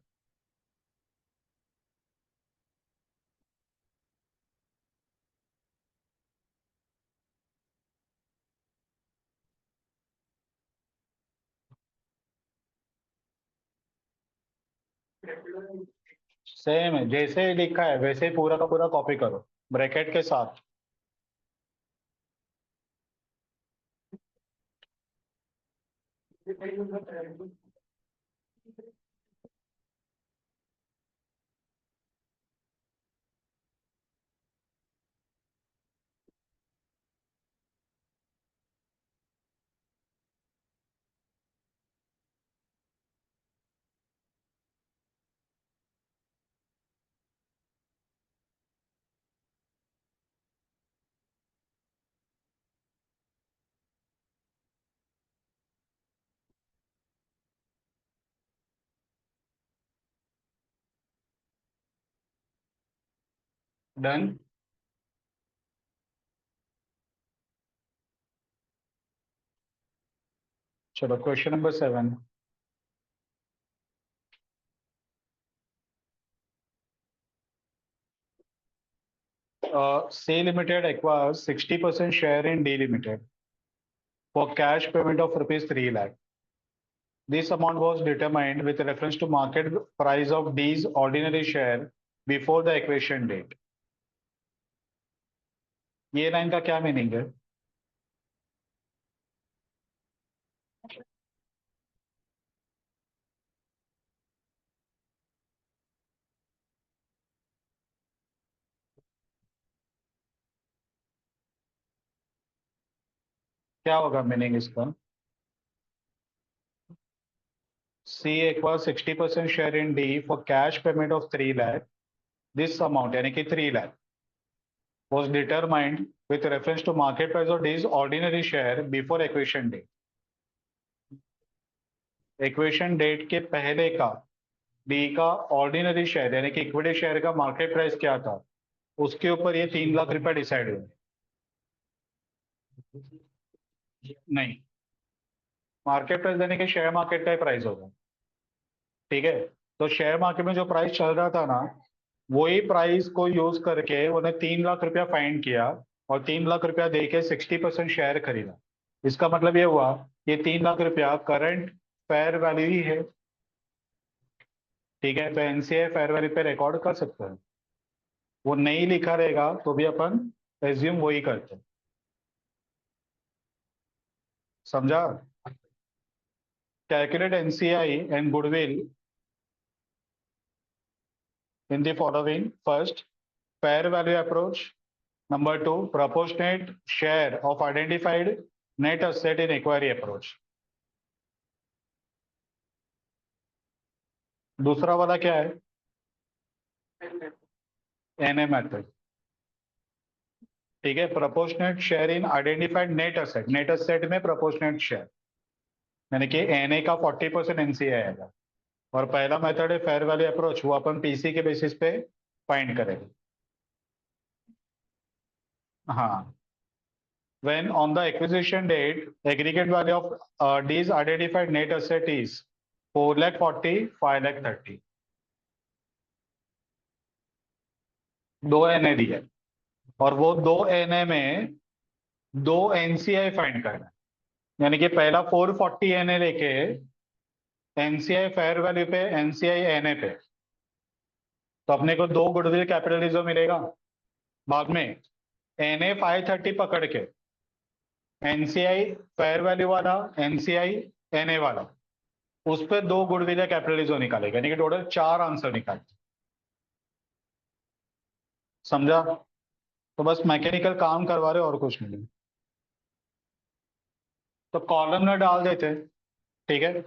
सेम है, जैसे ही लिखा है वैसे ही पूरा का पूरा कॉपी करो, ब्रैकेट के साथ। डन। चलो question number 7। C Limited acquires 60% share in D Limited for cash payment of rupees 3 lakh. This amount was determined with reference to market price of D's ordinary share before the acquisition date. ये line का क्या meaning है? क्या होगा meaning इसका? C acquires 60% share in D for cash payment of 3 lakh. This amount यानी कि 3 lakh was determined with reference to market price of D's ordinary share before acquisition date. Acquisition date के पहले का D का ordinary share यानी कि equity share का market price क्या था, उसके ऊपर ये 3 लाख रुपए डिसाइड हुए। नहीं, मार्केट प्राइस यानी कि शेयर मार्केट का ही प्राइस होगा, ठीक है। तो शेयर मार्केट में जो प्राइस चल रहा था ना, वही प्राइस को यूज करके उन्हें 3 लाख रुपया फाइंड किया और 3 लाख रुपया दे के 60% शेयर खरीदा। इसका मतलब ये हुआ ये 3 लाख रुपया करंट फेयर वैल्यू ही है, ठीक है। तो एनसीआई फेयर वैल्यू पे रिकॉर्ड कर सकते हैं, वो नहीं लिखा रहेगा तो भी अपन एज्यूम वही करते हैं। समझा? Calculate NCI and goodwill in the following: first, fair value approach; number two, proportionate share of identified net asset in equity approach. दूसरा वाला क्या है? एनए मेथड, ठीक है। Proportionate share in identified net asset, net asset में proportionate share यानी कि NA का 40% एनसीआई आएगा। और पहला मेथड है फेयर वैल्यू अप्रोच, वो अपन पीसी के बेसिस पे फाइंड करेंगे। हाँ, when on the acquisition date aggregate value of D's identified net asset is 4,40,000 5,30,000, दो एनए दिए और वो दो एनए में दो एनसीआई फाइंड करना है। यानी कि पहला 440 एनए लेके एनसीआई फेयर वैल्यू पे, एनसीआई एनए पे, तो अपने को दो गुडविल कैपिटलिज्म मिलेगा। बाद में एनए 530 पकड़ के एनसीआई फेयर वैल्यू वाला, एनसीआई एनए वाला, उस पर दो गुडविल कैपिटलिज्म निकालेगा, यानी कि टोटल 4 आंसर निकाले। समझा? तो बस मैकेनिकल काम करवा रहे और कुछ नहीं। तो कॉलम में डाल देते, ठीक है।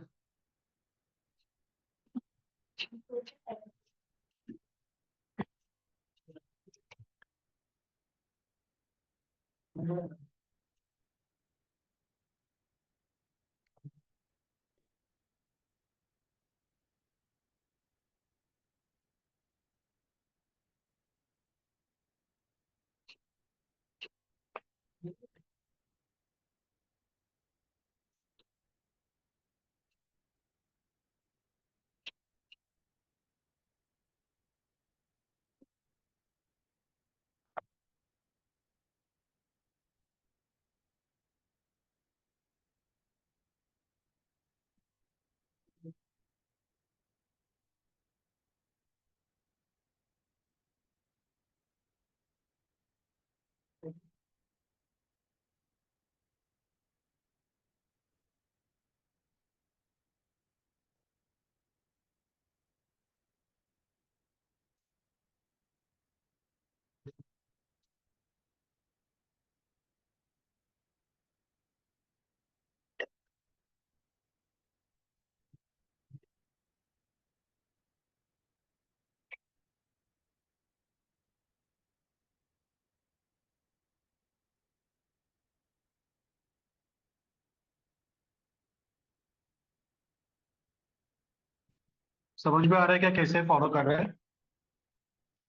समझ में आ रहा है क्या कैसे फॉलो कर रहे हैं?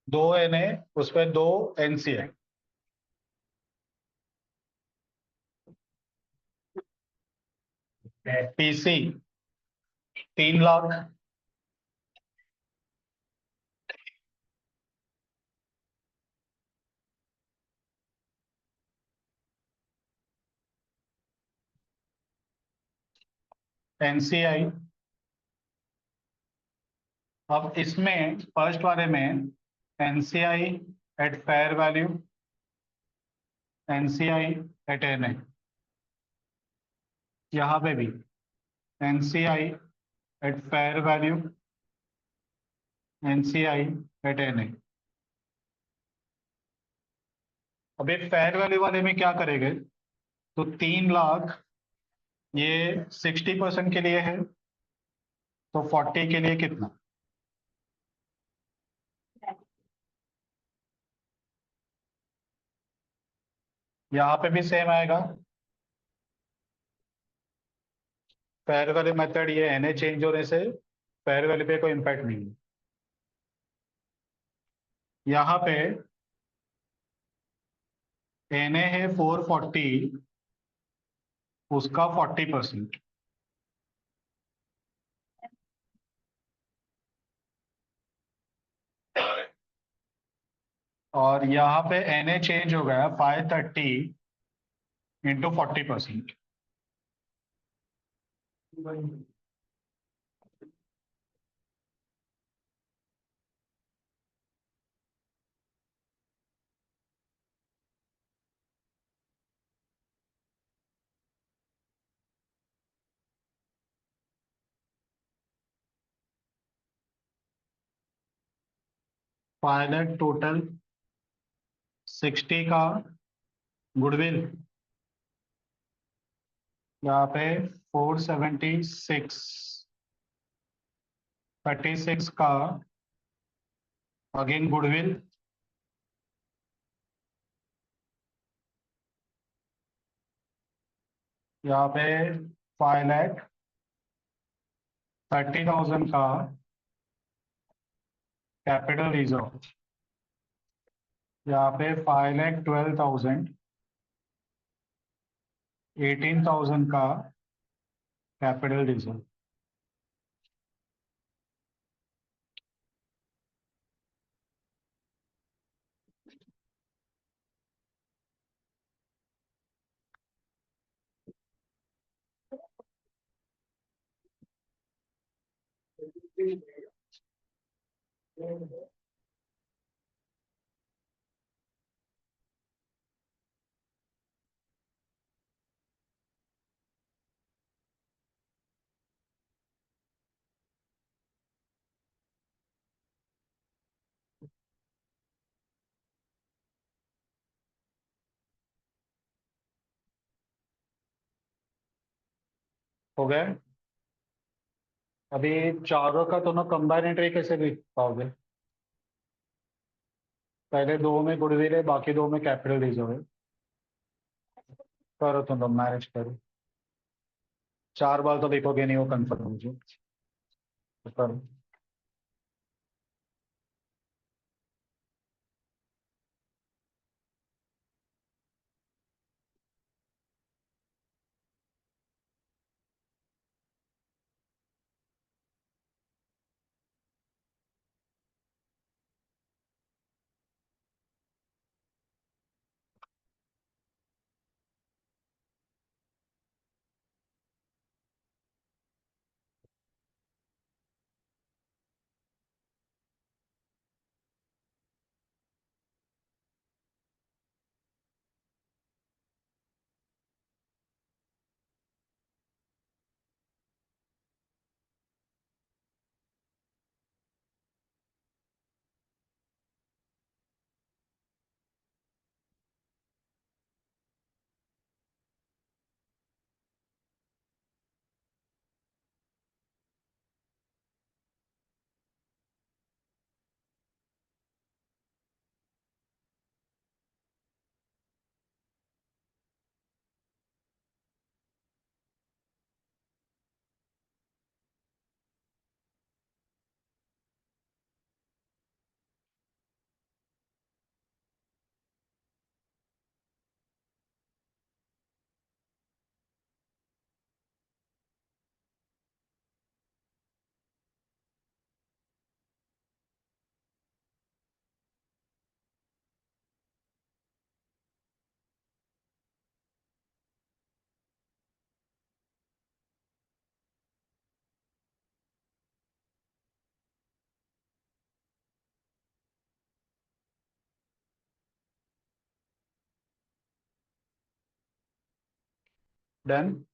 दो एनए, उस पर दो एनसीआई। PC 3 lakh, NCI. अब इसमें फर्स्ट वाले में NCI at fair value, NCI at NA. यहाँ पे भी NCI at fair value, NCI at NA. अभी फेयर वैल्यू वाले में क्या करेंगे? तो 3 लाख ये 60% के लिए है, तो 40 के लिए कितना? यहाँ पे भी सेम आएगा। फेयर वैल्यू मेथड, ये एनए चेंज होने से फेयर वैल्यू पे कोई इम्पैक्ट नहीं है। यहाँ पे एनए है 440, उसका 40%। और यहाँ पे एनए चेंज हो गया 530 इंटू 40%। पायलट टोटल 60 का गुडविल, यहाँ पे 476, 36 का अगेन गुडविल, यहाँ पे 5,30,000 का कैपिटल रिजर्व, यहाँ पे 5,12,000, 18,000 का कैपिटल रिजर्व। हो गए। अभी चारों का दोनों कंबाइन एंट्री कैसे लिख पाओगे? पहले दो में गुडविल है, बाकी दो में कैपिटल रिजर्व है। करो तुम लोग, मैनेज करो। 4 बार तो लिखोगे नहीं, वो कंफर्म मुझे, तो करो। डन।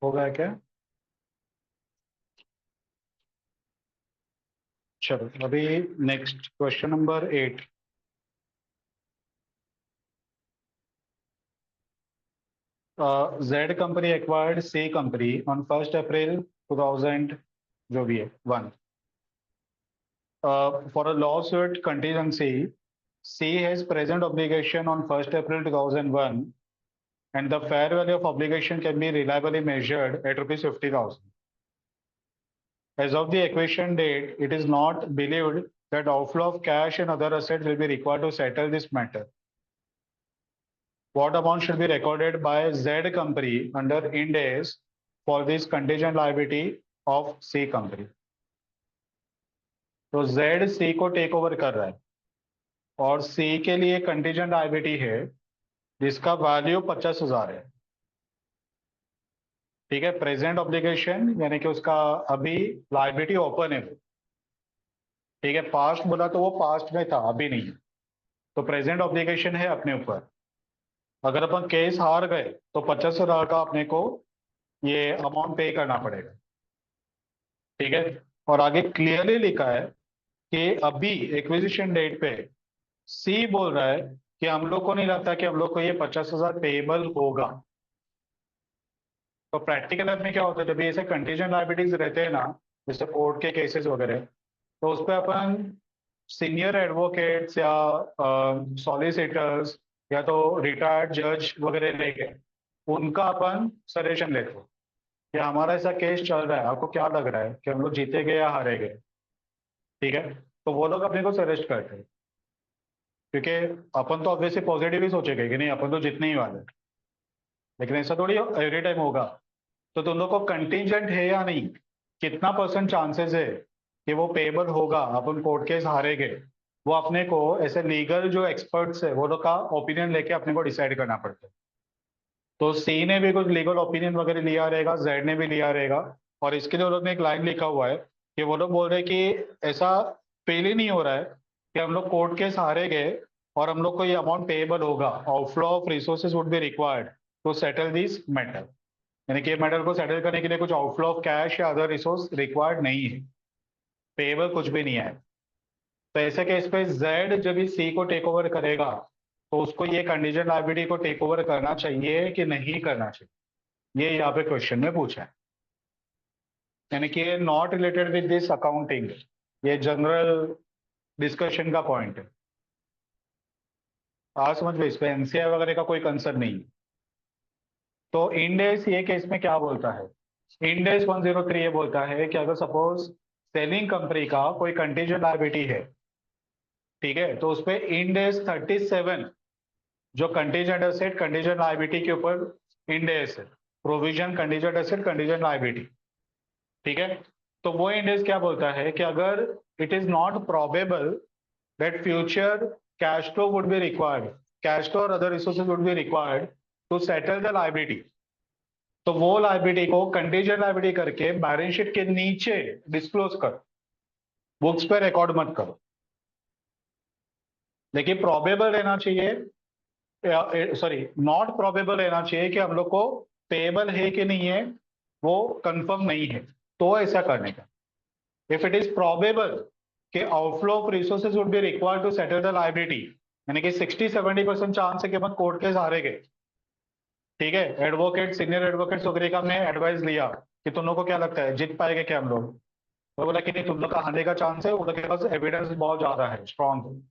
हो गया क्या? चलो अभी next question number 8. Z company acquired C company on 1st April 2000 जो भी है 1. For a lawsuit contingency, C has present obligation on 1st April 2001 and the fair value of obligation can be reliably measured at rupees 50,000. As of the acquisition date, it is not believed that outflow of cash and other assets will be required to settle this matter. What amount should be recorded by Z company under Ind AS for this contingent liability of C company? तो Z C को take over कर रहा है और C के लिए contingent liability है जिसका वैल्यू 50,000 है. ठीक है, प्रेजेंट ऑब्लिगेशन यानी कि उसका अभी लायबिलिटी ओपन है. ठीक है, पास्ट बोला तो वो पास्ट में था, अभी नहीं. तो प्रेजेंट ऑब्लिगेशन है अपने ऊपर. अगर अपन केस हार गए तो 50,000 का अपने को ये अमाउंट पे करना पड़ेगा. ठीक है, और आगे क्लियरली लिखा है कि अभी एक्विजिशन डेट पे सी बोल रहा है कि हम लोग को नहीं लगता कि हम लोग को ये 50,000 पेएबल होगा. तो प्रैक्टिकल में क्या होता है, जब ऐसे कंटीजेंट लायबिलिटीज रहते हैं ना, जैसे कोर्ट के केसेस वगैरह, तो उस पर अपन सीनियर एडवोकेट्स या सॉलिसिटर्स या तो रिटायर्ड जज वगैरह लेके उनका अपन सजेशन लेते हो कि हमारा ऐसा केस चल रहा है, आपको क्या लग रहा है कि हम लोग जीतेंगे या हारेंगे. ठीक है, तो वो लोग अपने को सजेस्ट करते हैं क्योंकि अपन तो ऑब्वियसली पॉजिटिव ही सोचेंगे कि नहीं अपन तो जीतने ही वाले. लेकिन ऐसा थोड़ी एवरी टाइम होगा. तो तुम लोग को कंटीजेंट है या नहीं, कितना % चांसेस है कि वो पेएबल होगा, अपन कोर्ट केस हारेंगे, वो अपने को ऐसे लीगल जो एक्सपर्ट्स है वो लोग का ओपिनियन लेके अपने को डिसाइड करना पड़ता है. तो सी ने भी कुछ लीगल ओपिनियन वगैरह लिया रहेगा, जेड ने भी लिया रहेगा, और इसके लिए वो लोग ने एक लाइन लिखा हुआ है कि वो लोग बोल रहे हैं कि ऐसा फील ही नहीं हो रहा है कि हम लोग कोर्ट केस हारेंगे और हम लोग को ये अमाउंट पेएबल होगा. Outflow of resources would be required to settle this matter. यानी कि मैटर को सेटल करने के लिए कुछ आउटफ्लो ऑफ कैश या अदर रिसोर्स रिक्वायर्ड नहीं है, पेएबल कुछ भी नहीं है. तो ऐसे केस पे जेड जब भी सी को टेक ओवर करेगा तो उसको ये कंडीशन लायबिलिटी को टेक ओवर करना चाहिए कि नहीं करना चाहिए, ये यहाँ पे क्वेश्चन में पूछा है. यानी कि not related with this accounting, ये जनरल डिस्कशन का पॉइंट है. आज समझ लो, इस पे एनसीआई वगैरह का कोई कंसर्न नहीं है. तो इंड एस ये केस में क्या बोलता है, इंड एस 103 ये बोलता है कि अगर सपोज सेलिंग कंपनी का कोई कंटीजेंट लायबिलिटी है, ठीक है, तो उसपे इंड एस 37 जो कंटीजेंट एसेट कंटीजेंट लायबिलिटी के ऊपर इंड एस है, provision contingent asset contingent liability. ठीक है, तो वो इंड एस क्या बोलता है कि अगर it is not probable that future cash flow would be required, cash flow और other resources would be required to settle the liability, तो वो लायबिलिटी को कंटीजेंट लायबिलिटी करके बैलेंस शीट के नीचे डिस्क्लोज करो, बुक्स पे रिकॉर्ड मत करो. लेकिन प्रोबेबल रहना चाहिए, सॉरी नॉट प्रोबेबल रहना चाहिए कि हम लोग को पेएबल है कि नहीं है वो कंफर्म नहीं है, तो ऐसा करने का. इफ इट इज प्रोबेबल कि outflow of resources would be required to settle the liability, यानी कि 60-70% चांस है कि अपन कोर्ट केस हारेंगे. ठीक है, एडवोकेट सीनियर एडवोकेट्स वगैरह का हमने एडवाइस लिया कि तुम लोग को क्या लगता है जीत पाएंगे क्या हम लोग, तो बोला कि नहीं तुम लोग का हारने का चांस है, उन लोग के पास एविडेंस बहुत ज्यादा है, स्ट्रॉन्ग.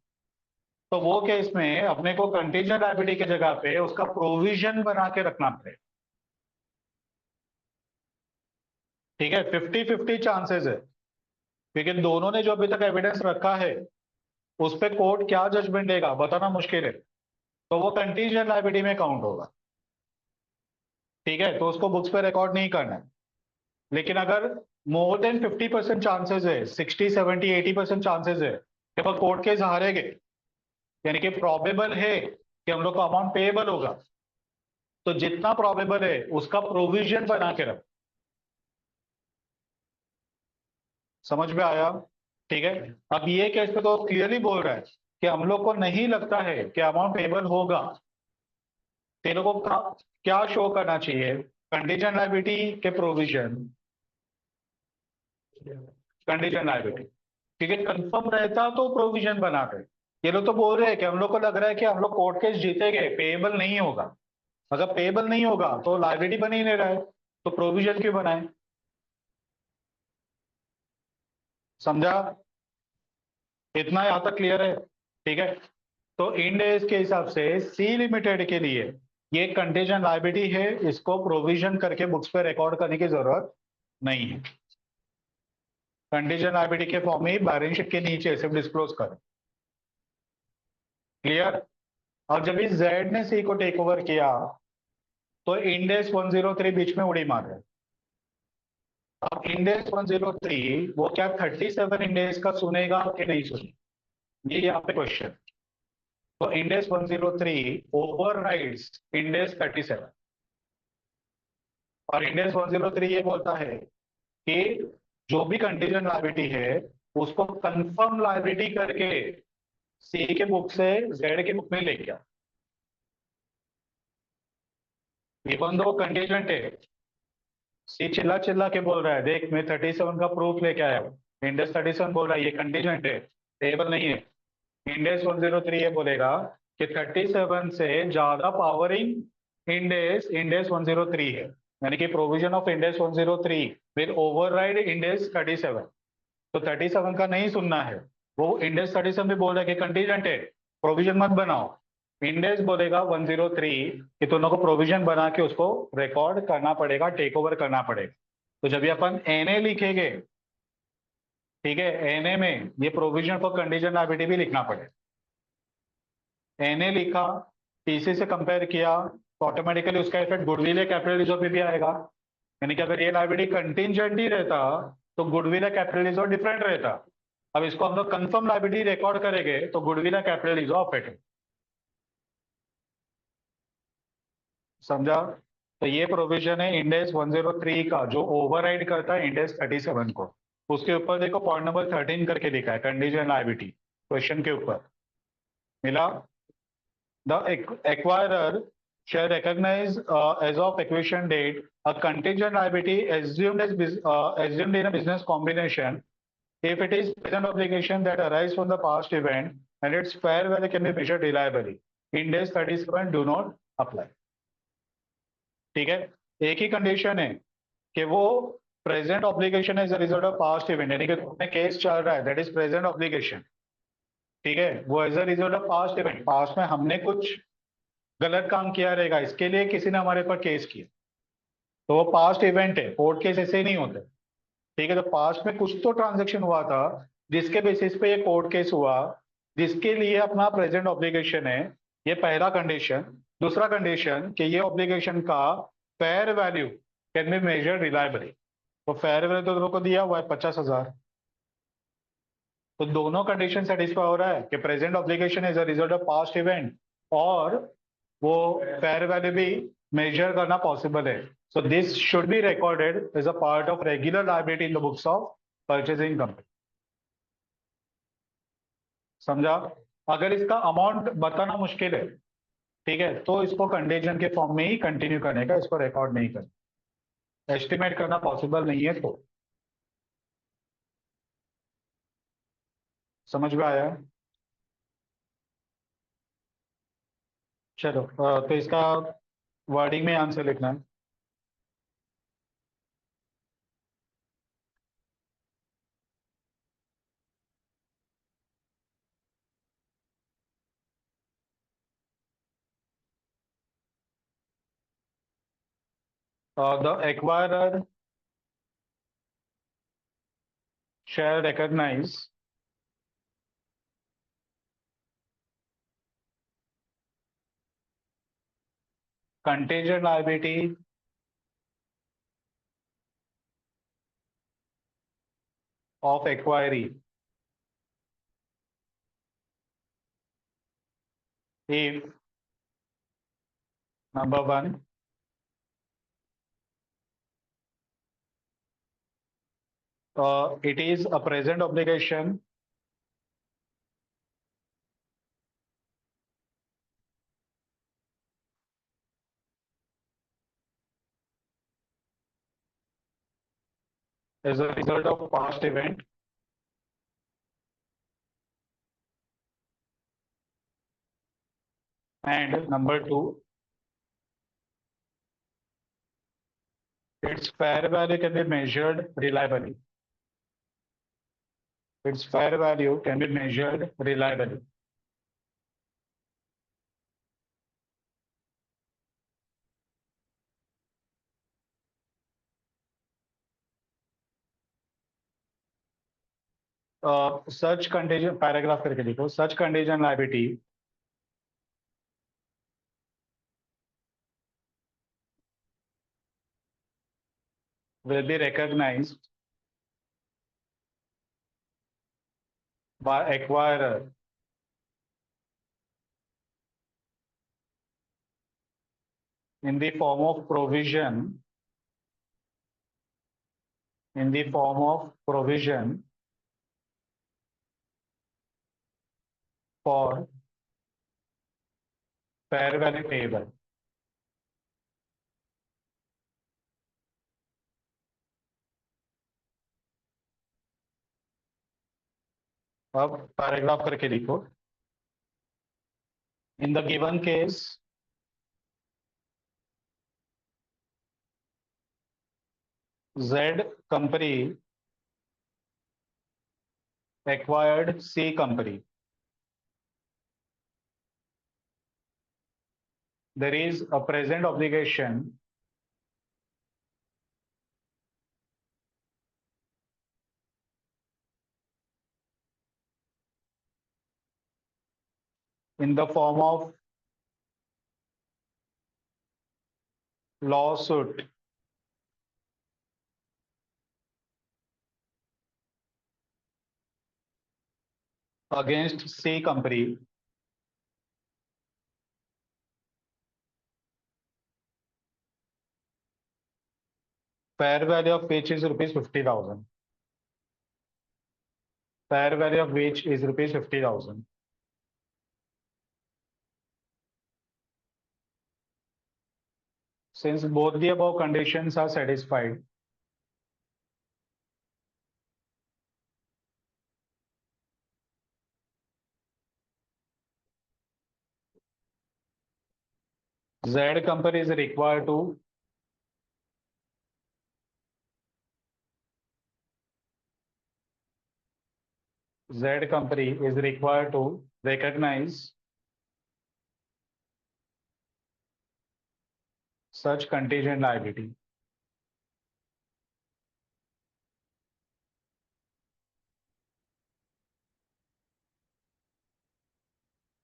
तो वो केस में अपने को कंटीजेंट लायबिलिटी की जगह पे उसका प्रोविजन बना के रखना पड़ेगा. ठीक है, 50-50 चांसेस है क्योंकि दोनों ने जो अभी तक एविडेंस रखा है उस पर कोर्ट क्या जजमेंट देगा बताना मुश्किल है, तो वो कंटीजेंट लायबिलिटी में काउंट होगा. ठीक है, तो उसको बुक्स पे रिकॉर्ड नहीं करना है. लेकिन अगर मोर देन 50% चांसेस है, 60-70-80% चांसेस है कि अपन कोर्ट केस हारेंगे, यानी कि प्रोबेबल है कि हम लोग को अमाउंट पेएबल होगा, तो जितना प्रोबेबल है उसका प्रोविजन बना के रख. समझ में आया? ठीक है, अब ये केस पे तो क्लियरली बोल रहा है कि हम लोग को नहीं लगता है कि अमाउंट पेएबल होगा. तेरे को क्या शो करना चाहिए, कंटीजेंट लायबिलिटी के प्रोविजन, कंटीजेंट लायबिलिटी, ठीक है, कंफर्म रहता तो प्रोविजन बनाते। ये लोग तो बोल रहे हैं कि हम लोग को लग रहा है कि हम लोग कोर्ट केस जीतेंगे, पेएबल नहीं होगा। अगर पेएबल नहीं होगा तो लायबिलिटी बन ही नहीं रहा है, तो प्रोविजन क्यों बनाए? समझा? इतना यहां तक क्लियर है? ठीक है, तो इंड एस के हिसाब से सी लिमिटेड के लिए ये कंटीजेंट लायबिलिटी है, इसको प्रोविजन करके बुक्स पे रिकॉर्ड करने की जरूरत नहीं है। कंटीजेंट लायबिलिटी के फॉर्म में बैलेंस शीट के नीचे सिर्फ डिस्क्लोज करें। क्लियर? और जब इस जेड ने सी को टेक ओवर किया तो इंडेक्स 103 बीच में उड़ी मार रहे। अब इंडेक्स 103 वो क्या 37 इंडेक्स का सुनेगा कि नहीं सुनेगा, ये यहाँ पे क्वेश्चन। तो इंडेक्स 103 ओवरराइड्स इंडेक्स 37, और इंडेक्स 103 ये बोलता है कि जो भी कंटीजेंट लायबिलिटी है उसको कंफर्म लायबिलिटी करके सी के बुक से जेड के बुक में ले गया। इवन दो कंटीजेंट है, सी चिल्ला चिल्ला के बोल रहा है देख मैं 37 का प्रूफ लेके आया हूँ, इंडेक्स 37 बोल रहा है ये कंटीजेंट है, टेबल नहीं है। इंडेक्स 103 ये बोलेगा कि 37 से ज्यादा पावरिंग इंडेक्स इंडेक्स 103 है, यानी कि provision of index 103 will override index 37। तो 37 का नहीं सुनना है, वो इंडेक्स 37 भी बोल रहा है कि कंटीजेंट है, प्रोविजन मत बनाओ। इंडेक्स बोलेगा 103 कि तुम लोग को प्रोविजन बना के उसको रिकॉर्ड करना पड़ेगा, टेक ओवर करना पड़ेगा। तो जब भी अपन एनए लिखेंगे, ठीक है, एनए में ये प्रोविजन फॉर कंडीशन लायबिलिटी भी लिखना पड़ेगा। एनए लिखा, पीसी से कंपेयर किया, तो ऑटोमेटिकली उसका इफेक्ट गुडविल या कैपिटल रिजर्व पे भी आएगा। यानी कि अगर ये लायबिलिटी कंटिजेंट ही रहता तो गुडविल या कैपिटल रिजर्व डिफरेंट रहता। अब इसको हम लोग कंफर्म लायबिलिटी रिकॉर्ड करेंगे तो गुडविल या कैपिटल रिजर्व अफेक्ट। समझा? तो ये प्रोविजन है इंडेक्स 103 का जो ओवरराइड करता है इंडेक्स 37 को। उसके ऊपर देखो पॉइंट नंबर 13 करके लिखा है कंडीशन लायबिलिटी, क्वेश्चन के ऊपर मिला। The acquirer shall recognize as of acquisition date a contingent liability assumed in a business combination if it is present obligation that arise from the past event and its fair value can be measured reliably. Index 37 do not apply. ठीक है, एक ही condition है कि वो present obligation as a result of past event, यानी कि तुम्हें case चल रहा है दैट इज प्रेजेंट ऑब्लिगेशन, ठीक है, वो as a result of past event, past में हमने कुछ गलत काम किया रहेगा इसके लिए किसी ने हमारे पर केस किया, तो वो पास्ट इवेंट है, कोर्ट केस ऐसे ही नहीं होते। ठीक है, तो पास्ट में कुछ तो ट्रांजेक्शन हुआ था जिसके बेसिस पे ये कोर्ट केस हुआ, जिसके लिए अपना प्रेजेंट ऑब्लिगेशन है, ये पहला कंडीशन। दूसरा कंडीशन कि ये ऑब्लिगेशन का fair value can be measure reliably, तो फेयर वैल्यू तो लोगों को दिया हुआ है 50,000। तो दोनों कंडीशन सेटिस्फाई हो रहा है कि present obligation is a result of past event और वो फेयर वैल्यू भी मेजर करना पॉसिबल है। So this should be recorded as a part of regular liability in the books of purchasing company. समझा? अगर इसका अमाउंट बताना मुश्किल है, ठीक है, तो इसको कंडीशन के फॉर्म में ही कंटिन्यू करने का, इसको रिकॉर्ड नहीं करना, एस्टिमेट करना पॉसिबल नहीं है। तो समझ में आया? चलो तो इसका वर्डिंग में आंसर लिखना है। The acquirer shall recognize contingent liability of acquiree if number one, it is a present obligation as a result of past event. And number two, its fair value can be measured reliably. Its fair value can be measured reliably. Such contingent paragraph करके लिखो, such contingent liability will be recognized by acquirer in the form of provision for fair value payable. अब paragraph करके लिखो. In the given case, Z company acquired C company. There is a present obligation in the form of lawsuit against C company fair value of which is rupees 50,000. Fair value of which is rupees 50,000. Since both the above conditions are satisfied, Z company is required to recognize such contingent liability.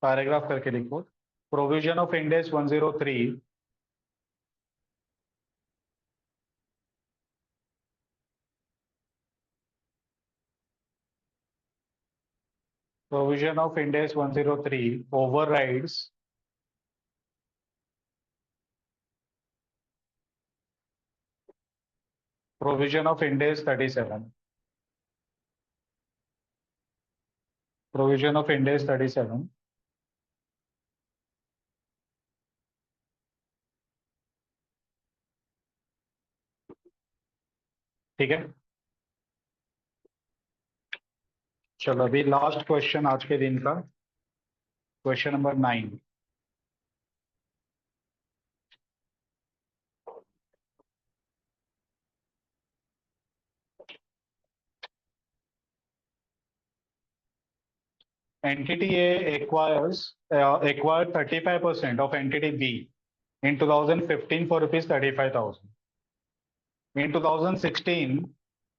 Paragraph करके लिखो. Provision of Ind AS 103 overrides provision of Ind AS 37. Provision of Ind AS 37. ठीक है. चलो अभी last question आज के दिन का, question number 9. Entity A acquired 35% of entity B in 2015 for rupees 35,000. In 2016,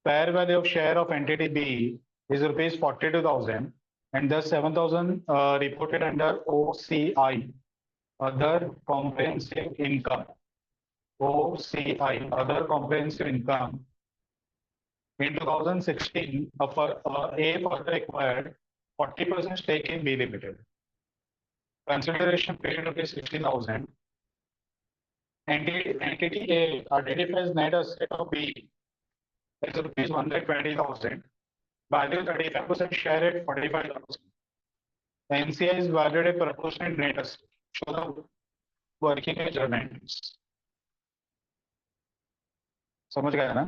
fair value of share of entity B is rupees 42,000, and thus 7,000 reported under OCI, other comprehensive income. OCI, other comprehensive income. In 2016, A further acquired 40% stake in B Limited. Consideration paid rupees 16,000. Entity A identifies net asset of B as rupees 120,000. Value 35% share at 45,000. NCI is valued at proportionate net asset. Show the working measurements. समझ गया ना?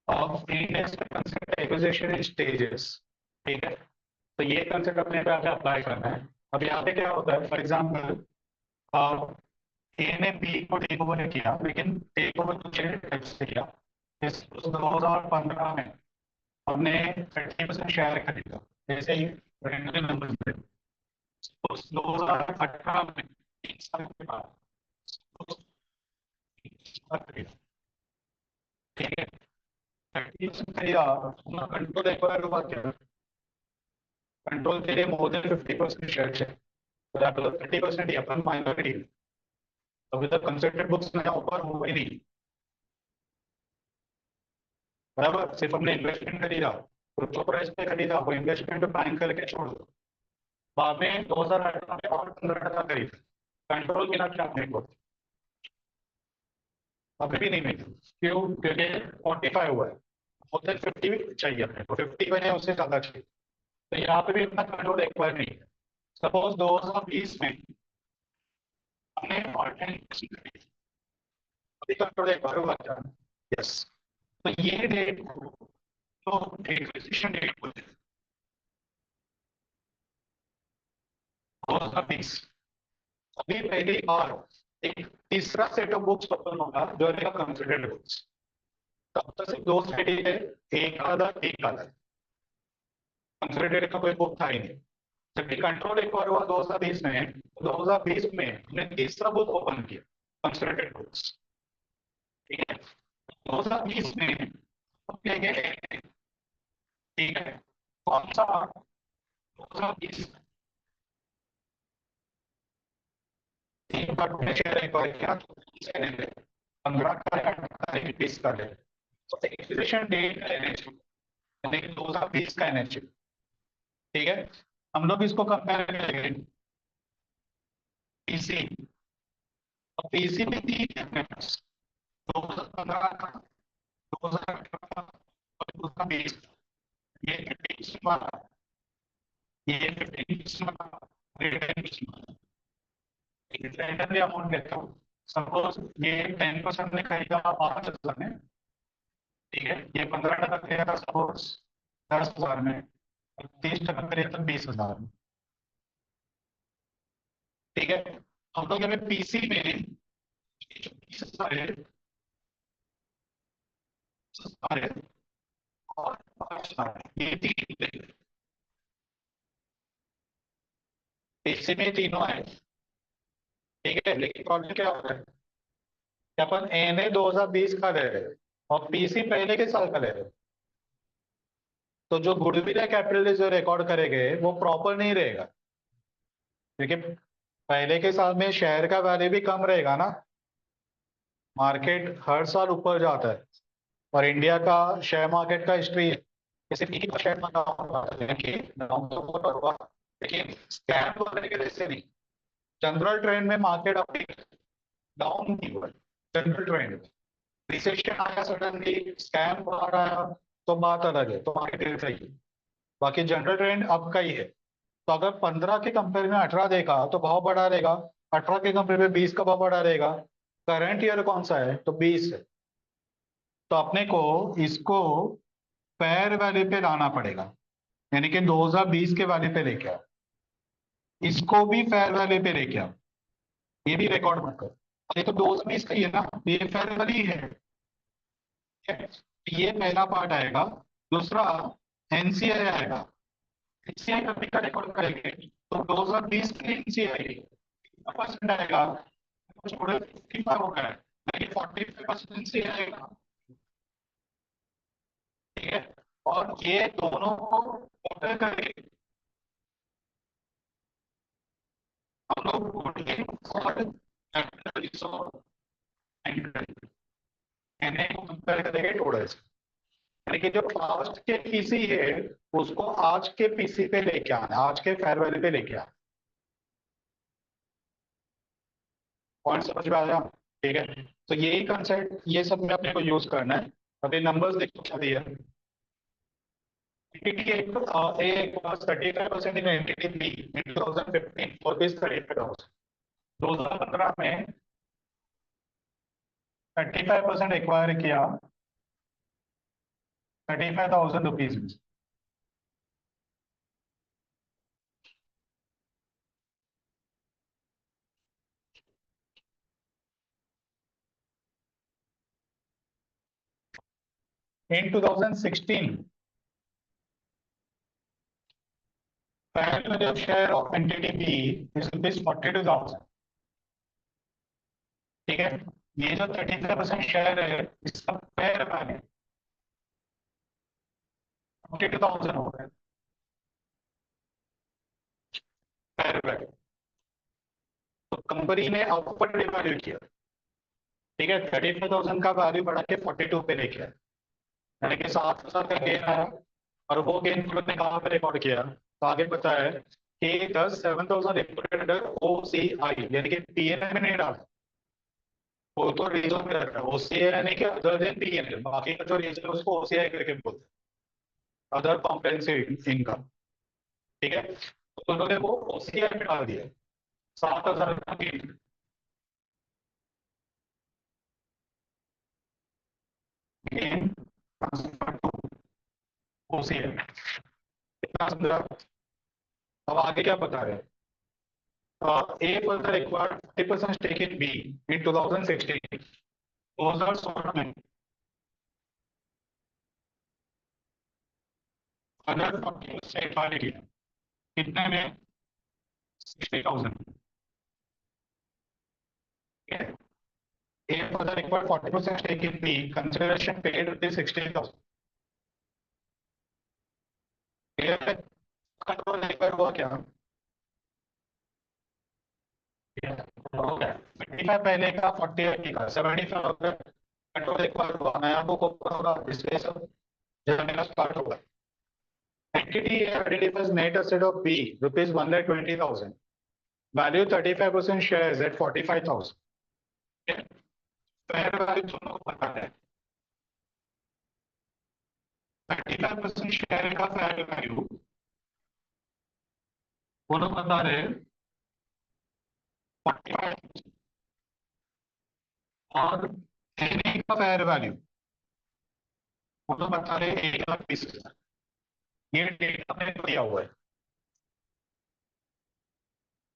Of index का concept acquisition stages, ठीक है। तो ये concept अपने पे आगे अप्लाई करना है। अब यहाँ पे क्या होता है, फॉर एग्जाम्पल ए ने बी को टेक ओवर किया, लेकिन टेक ओवर तो से किया। इस 2015 में हमने 30% शेयर खरीदा, जैसे ही नंबर थे। उस 2018 में 3 साल के बाद खरीदा, ठीक है। 30% खरीदा, कंट्रोल एक्वायर हुआ क्या? कंट्रोल के लिए मोर देन 50% शेयर है, 30% ही अपन माइनॉरिटी। अभी तक कंसल्टेंट बुक्स नया ऊपर हुआ ही नहीं, बराबर। सिर्फ हमने इन्वेस्टमेंट खरीदा, क्रिप्टो प्राइस पे खरीदा, वो इन्वेस्टमेंट बैंक करके छोड़ दो। बाद में 2018 में और 15 खरीदा, कंट्रोल मिला क्या अपने को? अभी भी नहीं मिली। क्यों? क्योंकि 45 हुआ है, मोर देन 50 चाहिए अपने को, 50 बने उससे ज्यादा चाहिए। तो यहाँ पे भी इतना कंट्रोल एक्वायर नहीं है। सपोज 2020 में हमने अभी कंट्रोल एक्वायर हुआ था, यस। तो ये डेट को तो एक्विजिशन डेट बोलते हैं, 2020। अभी पहली बार एक तीसरा सेट ऑफ बुक्स ओपन होगा जो रहेगा कंसिडर्ड बुक्स। तब तक सिर्फ 2 सेट ही है, एक आधा एक आधा। कंसिडर्ड का कोई बुक था ही नहीं। जबकि कंट्रोल एक बार हुआ 2020 में, 2020 में हमने तीसरा बुक ओपन किया, कंसिडर्ड बुक्स, ठीक है। 2020 में हम ले गए, ठीक है। कौन सा? 2020 तीन बार मैंने शेयर एक बार किया, 15 का है, 20 का है। तो एक्विजिशन डेट का एनएचयू, लेकिन 2020 का एनएचयू, ठीक है। हम लोग इसको कंपेयर करेंगे पीसी। और पीसी में 3 है अपने पास, 2015 का, 2018 का और 2020। ये 50% वाला, ये 15% वाला, ये 10% वाला। रैंडमली अमाउंट लेता हूँ। सपोज ये 10% ने खरीदा 5,000 में, ठीक है। ये 15% खरीदा सपोज 10,000 में, 30% खरीदा 20,000 में, ठीक है। हम लोग यहाँ पीसी में 20,000 है, और 5,000 ये 3 पीसी में तीनों है, ठीक है। लेकिन प्रॉब्लम क्या होता है कि अपन एनए 2020 का ले रहे हैं और पीसी पहले के साल का ले रहे हैं, तो जो गुडविल या कैपिटल जो रिकॉर्ड करेंगे वो प्रॉपर नहीं रहेगा, क्योंकि पहले के साल में शेयर का वैल्यू भी कम रहेगा ना। मार्केट हर साल ऊपर जाता है, और इंडिया का शेयर मार्केट का हिस्ट्री है कि सिर्फ एक शेयर में डाउन हुआ है, डाउन तो बहुत हुआ, लेकिन स्कैम वगैरह के जैसे नहीं। जनरल ट्रेंड में मार्केट अभी डाउन नहीं हुआ, जनरल ट्रेंड में। रिसेशन आया सडनली, स्कैम बाहर आया, तो बात अलग है, तो मार्केट गिर रही है। बाकी जनरल ट्रेंड अब का ही है। तो अगर 15 के कंपेयर में 18 देखा तो भाव बढ़ा रहेगा, 18 के कंपेयर में 20 का भाव बढ़ा रहेगा। करंट ईयर कौन सा है? तो 20 है। तो अपने को इसको फेयर वैल्यू पे लाना पड़ेगा, यानी कि 2020 के वैल्यू पे लेके आओ, इसको भी फेयर वैल्यू पे लेके आओ, ये भी रिकॉर्ड मत करो। ये तो 2020 का ही है ना, ये फेयर वैल्यू ही है, ठीक है? ये पहला पार्ट आएगा। दूसरा एनसीआई आएगा। एनसीआई कभी का रिकॉर्ड करेंगे तो 2020 के एनसीआई परसेंट आएगा, कुछ थोड़े 55 हो गया है, लेकिन 45% एनसीआई आएगा, ठीक है। और ये दोनों को ऑर्डर करेंगे हम लोग, और कैपिटल रिजर्व एंड, एनए को कंपेयर करेंगे टोटल से, यानी कि जो पास्ट के पीसी है उसको आज के पीसी पे लेके आना, आज के फेयर वैल्यू पे लेके आना। पॉइंट समझ में आया? ठीक है, तो यही कंसेप्ट ये सब में अपने को यूज करना है। अभी नंबर्स देखो क्या दिया है। Entity A was 35% in entity B in 2015 for this 35,000। 2015 में 35% एक्वायर किया 35,000 रुपीज में। In 2016 fair value of share of entity B is rupees 42,000। ठीक है, ये जो 35% शेयर है इसका फेयर वैल्यू 42,000 हो गया फेयर वैल्यू। तो कंपनी ने आउटपुट रिवैल्यू किया, ठीक है, 35,000 का वैल्यू बढ़ा के 42 पे लेके आया, यानी कि 7,000 का गेन आया। और वो गेन ने कहाँ पे रिकॉर्ड किया, तो आगे पता है कि 7,000 रिकॉर्डेड अंडर OCI, यानी कि पीएनएल में नहीं डाला, वो तो रीजन में रखा है OCI, यानी कि अदर देन पीएनएल, बाकी का जो रीजन है उसको OCI करके बोलते हैं, अदर कॉम्प्रिहेंसिव इनकम। ठीक है, तो उन्होंने वो OCI में डाल दिया 7,000 का gain. Gain transfer to OCI, कितना समझा? अब आगे क्या बता रहे हैं? A further acquired 50% stake in B in 2016। 2016 में अगर 40% एक्वायर किया, कितने में? 60,000। A further acquired 40% stake in B, consideration paid rupees 60,000। Control acquire हुआ क्या? हो गया 55 पहले का 40 का 75 हो गया, कंट्रोल एक्वायर हुआ, नया बुक ओपन होगा, डिस्प्ले सब जनरल स्टार्ट होगा। Entity A identifies net asset of B rupees 1,20,000, value 35% shares at 45,000। Fair value दोनों को पता है, 35% शेयर का फेयर वैल्यू वो लोग बता रहे 45 और एनए का फेयर वैल्यू वो लोग बता रहे 1,20,000। ये डेटा मैंने दिया हुआ है,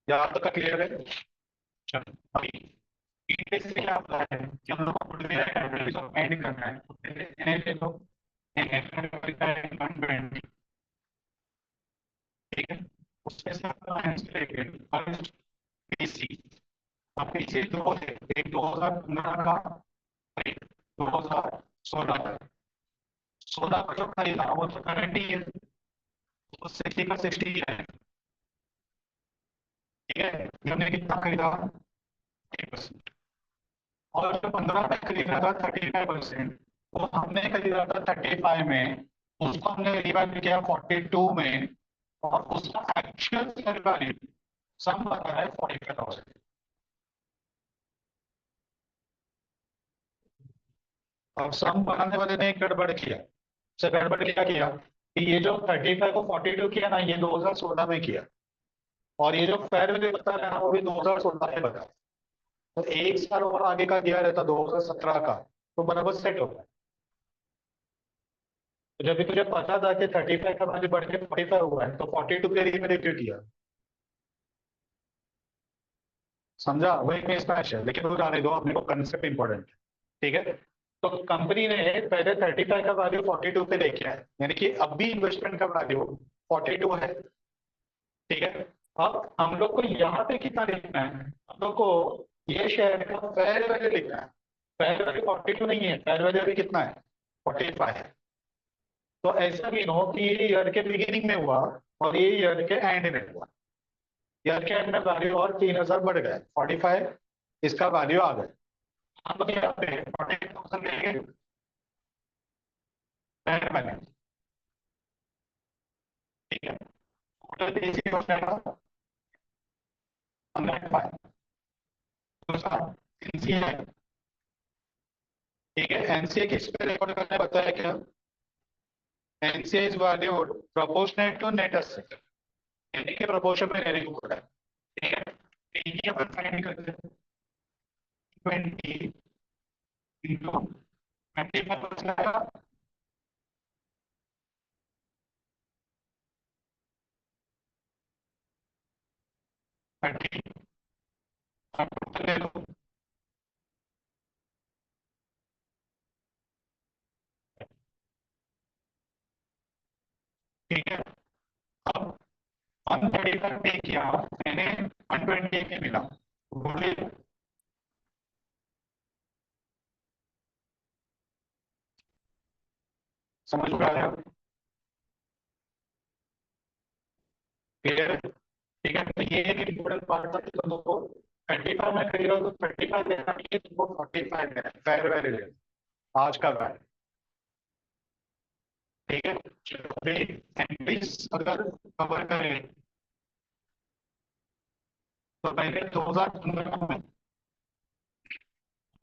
यहाँ तक क्लियर है? चलो अभी इंडेक्स से क्या होता है कि हम लोग को कुछ भी ऐड करना है, एनए ले लो, ठीक है, उसमें से आपका पीसी, अब पीछे दो है, एक 2015 का, एक 2016 का। 16 का जो खरीदा वो तो करंट ही है, तो 60 का 60 ही है। ठीक है, हमने कितना खरीदा? 30%। और जो 15 में खरीदा था 35%, वो हमने खरीदा था 35 में, उसको हमने रिवैल्यू किया 42 में, और उसका एक्चुअल फेयर वैल्यू सम बता रहा है 45,000। और सम बनाने वाले ने एक गड़बड़ किया, से गड़बड़ क्या किया कि ये जो 35 को 42 किया ना, ये 2016 में किया, और ये जो फेयर वैल्यू बता रहा है ना वो भी 2016 में बता। तो एक साल और आगे का दिया रहता 2017 का, तो बराबर सेट होता है। तो जब भी तुझे पता था कि 35 का वैल्यू बढ़ के 45 हुआ है, तो 42 के लिए मैंने क्यों किया? समझा? वो एक मिसमैच है, लेकिन वो जाने दो, अपने को कंसेप्ट इंपॉर्टेंट है। ठीक है, तो कंपनी ने पहले 35 का वैल्यू 42 पे लेके आया, यानी कि अब भी इन्वेस्टमेंट का वैल्यू 42 है। ठीक है, अब हम लोग को यहाँ पे कितना लिखना है? हम लोग को ये शेयर का फेयर वैल्यू लिखना है। फेयर वैल्यू 42 नहीं है, फेयर वैल्यू अभी कितना है? 45 है। तो ऐसा भी हो कि ये ईयर के बिगिनिंग में हुआ और ये ईयर के एंड में हुआ, ईयर के एंड में वैल्यू और 3,000 बढ़ गए, 45 इसका वैल्यू आ गया। हम लोग यहाँ पे 48,000 लेंगे पहले बैलेंस, ठीक है। टोटल बेसिक हो जाएगा 105। दूसरा एनसीए, ठीक है। एनसीए किस पे रिकॉर्ड करना है बताया क्या? NCA is valued proportionate to net asset, यानी कि प्रोपोर्शन में रहने को है, ठीक है। पीई अपन फाइंड करते हैं 20 इंटू 25% आएगा, ले लो, ठीक है। अब 135 पे किया मैंने, 120 के मिला, बोलिए समझ में आया? क्लियर है? ठीक है, तो ये एक इम्पोर्टेंट पार्ट था कि तुमको 35 में खरीदो तो 35 लेना चाहिए, तुमको 45 लेना है, फेयर वैल्यू ले, आज का वैल्यू, ठीक है। चलो अभी एंट्रीज अगर कवर करें तो पहले 2015 में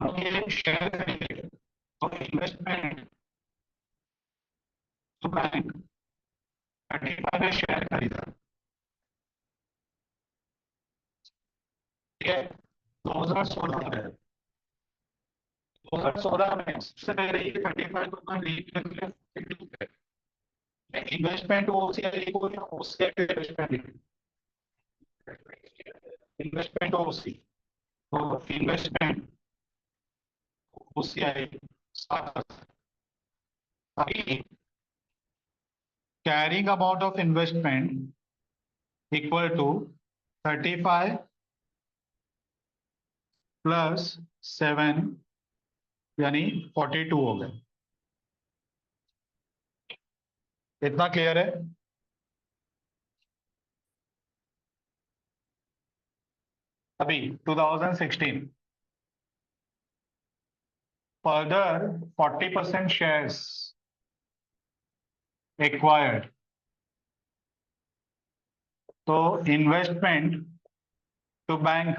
हम ये शेयर खरीदे, तो इन्वेस्टमेंट तो बैंक 35 में शेयर खरीदा, ठीक है। 2016 में, 2016 में सबसे पहले ये 35 को मैं इन्वेस्टमेंट ओसीआई को या ओसीआई इन्वेस्टमेंट, इन्वेस्टमेंट ओसी, तो इन्वेस्टमेंट ओसीआई अभी carrying amount of investment equal to 35 plus 7 यानी 42 हो गए। इतना क्लियर है? अभी 2016 फर्दर 40% शेयर्स एक्वायर्ड, तो इन्वेस्टमेंट टू बैंक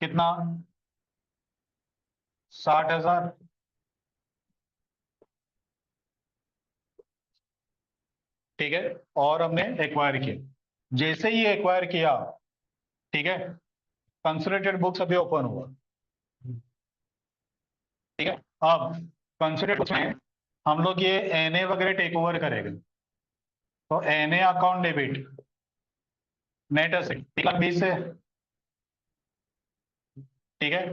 कितना? 60,000, ठीक है। और हमने एक्वायर किया, जैसे ही एक्वायर किया, ठीक है, कंसोलिडेटेड बुक्स अभी ओपन हुआ, ठीक है। अब कंसोलिडेटेड बुक्स में हम लोग ये एनए वगैरह टेक ओवर करेंगे, तो NA account debit net asset 1,20,000 से, ठीक है।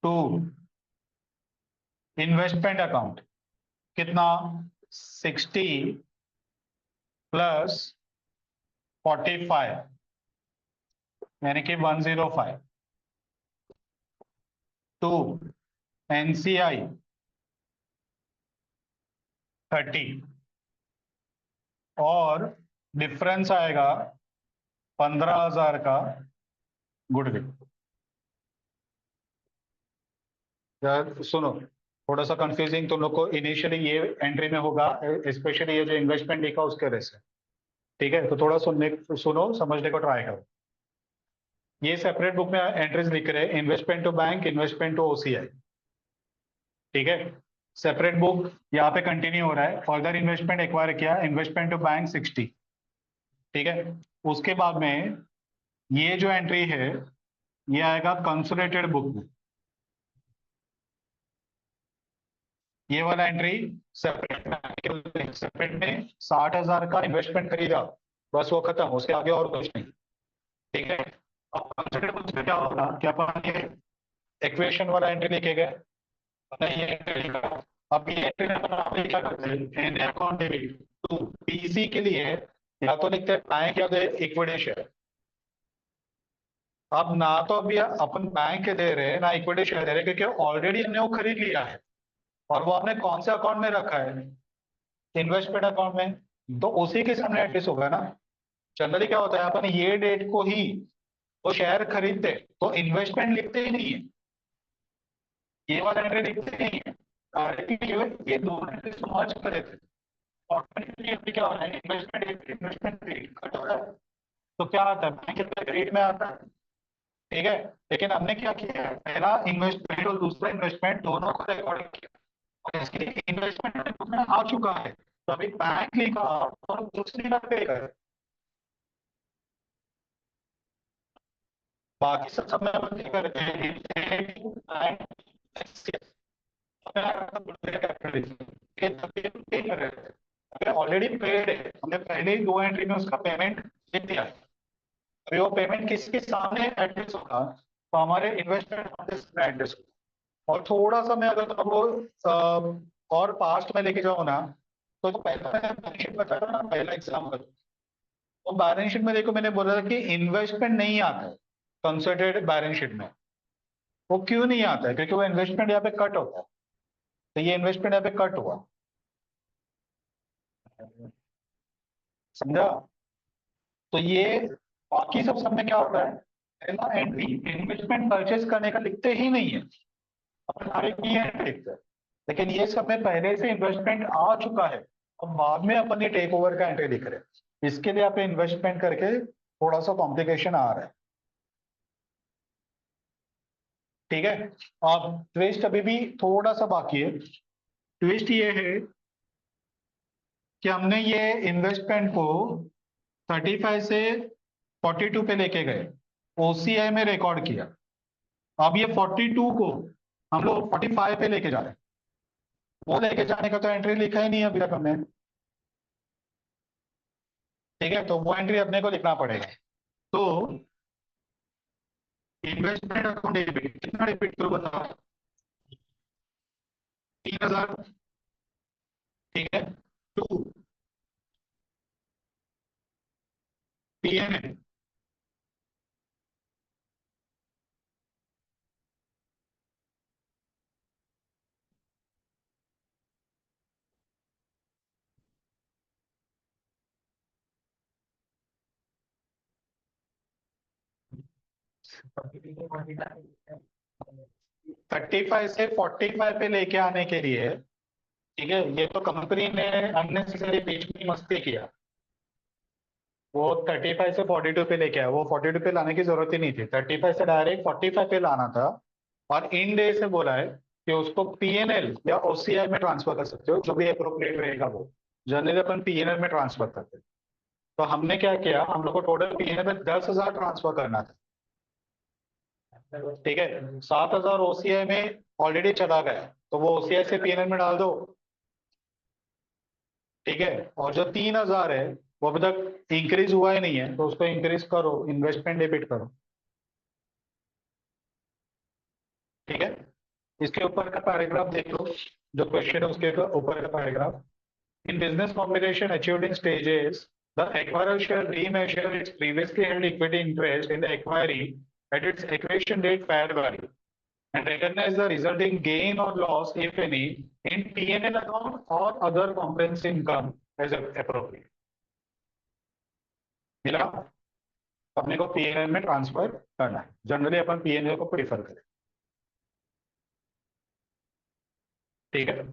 टू इन्वेस्टमेंट अकाउंट कितना? 60 प्लस 45 यानी कि 105। टू एनसीआई 30 और डिफरेंस आएगा 15,000 का गुडविल। यार सुनो, थोड़ा सा कंफ्यूजिंग तुम लोग को इनिशियली ये एंट्री में होगा, स्पेशली ये जो इन्वेस्टमेंट लिखा उसके वजह से, ठीक है। तो थोड़ा सुनो समझने को ट्राई करो। ये सेपरेट बुक में एंट्रीज लिख रहे हैं, investment to bank, investment to OCI, ठीक है। सेपरेट बुक यहाँ पे कंटिन्यू हो रहा है, फर्दर इन्वेस्टमेंट एक्वायर किया, इन्वेस्टमेंट टू बैंक 60, ठीक है। उसके बाद में ये जो एंट्री है ये आएगा कंसोलिडेटेड बुक में, ये वाला एंट्री सेपरेट में 60,000 का इन्वेस्टमेंट खरीदा, बस वो खत्म, उसके आगे और कुछ नहीं, ठीक है। अब कंसोलिडेटेड बुक में क्या होगा, क्या अपन ये इक्वेशन वाला एंट्री लिखे गए, नहीं ये एंट्री लिखा। अब ये एंट्री में अपन आप क्या करते हैं, N account debit to PC के लिए या तो लिखते हैं बैंक या इक्विटी शेयर। अब ना तो अभी अपन बैंक के दे रहे हैं ना इक्विटी शेयर दे रहे हैं, क्योंकि ऑलरेडी हमने वो खरीद लिया है, और वो आपने कौन से अकाउंट में रखा है, इन्वेस्टमेंट अकाउंट में, तो उसी के सामने एडजस्ट होगा ना। जनरली क्या होता है, अपन ये डेट को ही वो शेयर खरीदते तो इन्वेस्टमेंट लिखते ही नहीं है, ये वाला एंट्री लिखते नहीं है, डायरेक्टली ये दोनों एंट्री मर्ज करे थे, ऑटोमेटिकली एंट्री क्या हो रहा है, इन्वेस्टमेंट इन्वेस्टमेंट रेट कट हो रहा है, तो क्या आता है, बैंक के रेट में आता है, ठीक है। लेकिन हमने क्या किया है, पहला इन्वेस्टमेंट और दूसरा इन्वेस्टमेंट दोनों को रिकॉर्ड किया, और इसके लिए इन्वेस्टमेंट आ चुका है, तो अभी बैंक लिखा और दूसरी बार पे करे, बाकी सब सब में अपन क्या करते हैं, ऑलरेडी पेड है, हमने पहले ही 2 एंट्री में उसका पेमेंट लिख दिया है, अभी वो पेमेंट किसके सामने एड्रेस होगा, तो हमारे इन्वेस्टमेंट एड्रेस, और थोड़ा सा मैं अगर आपको और पास्ट में लेके जाऊँ ना, तो जो पहला मैंने बैलेंस शीट बताया ना, पहला एग्जाम्पल, तो बैलेंस शीट में देखो मैंने बोला था कि इन्वेस्टमेंट नहीं आता है कंसोलिडेटेड बैलेंस शीट में, वो क्यों नहीं आता है, क्योंकि वो इन्वेस्टमेंट यहाँ पे कट होता है, तो ये इन्वेस्टमेंट यहाँ पे कट हुआ, समझा। तो ये बाकी सब में क्या होता है, पहला एंट्री इन्वेस्टमेंट परचेज करने का लिखते ही नहीं है, अपन डायरेक्ट ही एंट्री लिखते हैं, लेकिन ये सब में पहले से इन्वेस्टमेंट आ चुका है, अब बाद में अपन ये टेक ओवर का एंट्री लिख रहे हैं, इसके लिए आप इन्वेस्टमेंट करके थोड़ा सा कॉम्प्लिकेशन आ रहा है, ठीक है। अब ट्विस्ट अभी भी थोड़ा सा बाकी है, ट्विस्ट ये है कि हमने ये इन्वेस्टमेंट को 35 से 42 पे लेके गए, ओसीआई में रिकॉर्ड किया, अब ये 42 को हम लोग 45 पे लेके जा रहे हैं, वो लेके जाने का तो एंट्री लिखा ही नहीं अभी तक हमने, ठीक है, तो वो एंट्री अपने को लिखना पड़ेगा, तो इन्वेस्टमेंट अकाउंट डेबिट कितना डेबिट करो बताओ, 3000, ठीक है, टू पीएनएल, 35 से 45 पे लेके आने के लिए, ठीक है, ये तो कंपनी ने अननेसेसरी बीच में मस्ती किया, वो 35 से 42 पे लेके आया, वो 42 पे लाने की जरूरत ही नहीं थी, 35 से डायरेक्ट 45 पे लाना था, और इन डे से बोला है कि उसको पीएनएल या ओसीआई में ट्रांसफर कर सकते हो, जो भी अप्रोप्रिएट रहेगा वो, जनरली अपन पीएनएल में ट्रांसफर करते हैं, तो हमने क्या किया, हम लोग को टोटल पीएनएल में 10,000 ट्रांसफर करना था, ठीक है, 7,000 ओसीआई में ऑलरेडी चला गया, तो वो ओसीआई से पीएनएल में डाल दो, ठीक है, और जो 3,000 है वो अभी तक इंक्रीज हुआ ही नहीं है, तो उसको इंक्रीज करो, इन्वेस्टमेंट डेबिट करो, ठीक है। इसके ऊपर का पैराग्राफ देख लो, जो क्वेश्चन है उसके ऊपर का paragraph, in business combination achieved in stages the acquirer shall remeasure its previously held equity interest in the acquiree at its acquisition date fair value and recognize the resulting gain or loss, if any, in P&L account or other comprehensive income as appropriate. मिला, अपने को PNL में transfer करना है, generally अपन PNL को prefer करें, ठीक है।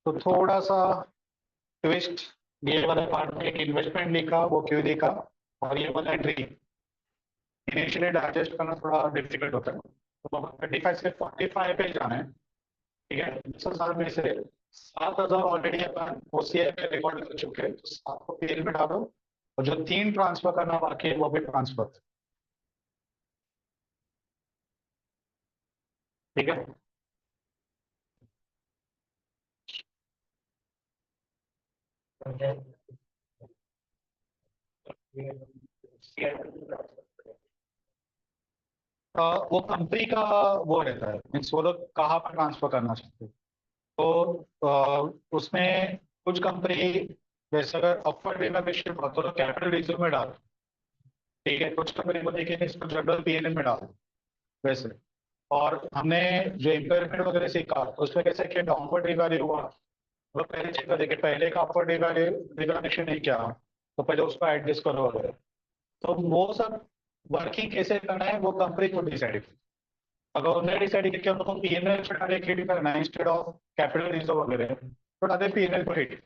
तो थोड़ा सा ट्विस्ट, ये वाला पार्ट में एक इन्वेस्टमेंट लिखा, वो क्यों लिखा, और ये वाला एंट्री इनिशियली डाइजेस्ट करना थोड़ा डिफिकल्ट होता है, तो 35 से 45 पे जाना है, ठीक है, 10,000 में से 7,000 ऑलरेडी अपन ओसीआई पे रिकॉर्ड कर चुके हैं, तो 7 को पीएल में डालो, और जो 3 ट्रांसफर करना बाकी है वो भी ट्रांसफर, ठीक है। वो कंपनी का वो रहता है, मीन्स वो लोग कहाँ पर ट्रांसफर करना चाहते हैं, तो उसमें कुछ कंपनी, जैसे अगर अपवर्ड रिवैल्यूएशन हो तो कैपिटल रिजर्व में डालो, ठीक है, कुछ कंपनी को देखेंगे इसको जनरल पीएनएल में डालो वैसे, और हमने जो इम्पेयरमेंट वगैरह सीखा उसमें कैसे कि डाउनवर्ड रिवैल्यू हुआ, वो पहले चेक कर देखिए, पहले का अपवर्ड रिवैल्यूएशन नहीं किया, तो पहले उसको एडजस्ट करो वगैरह, तो वो सब वर्किंग कैसे करना है वो कंपनी को डिसाइड। अगर उन्होंने डिसाइड किया कि हम लोग को पीएनएल पे डायरेक्ट हिट करना है इंस्टेड ऑफ कैपिटल रिजर्व वगैरह, तो डाले पीएनएल को हिट।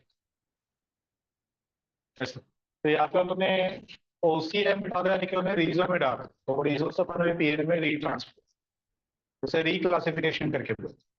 ऐसे तो यहाँ पे उन्होंने ओसीएम में डाला, यानी कि उन्हें रिजर्व में डाला, तो रिजर्व से अपने पीएनएल में रीट्रांसफर, उसे रिक्लासिफिकेशन करके बोलते हैं।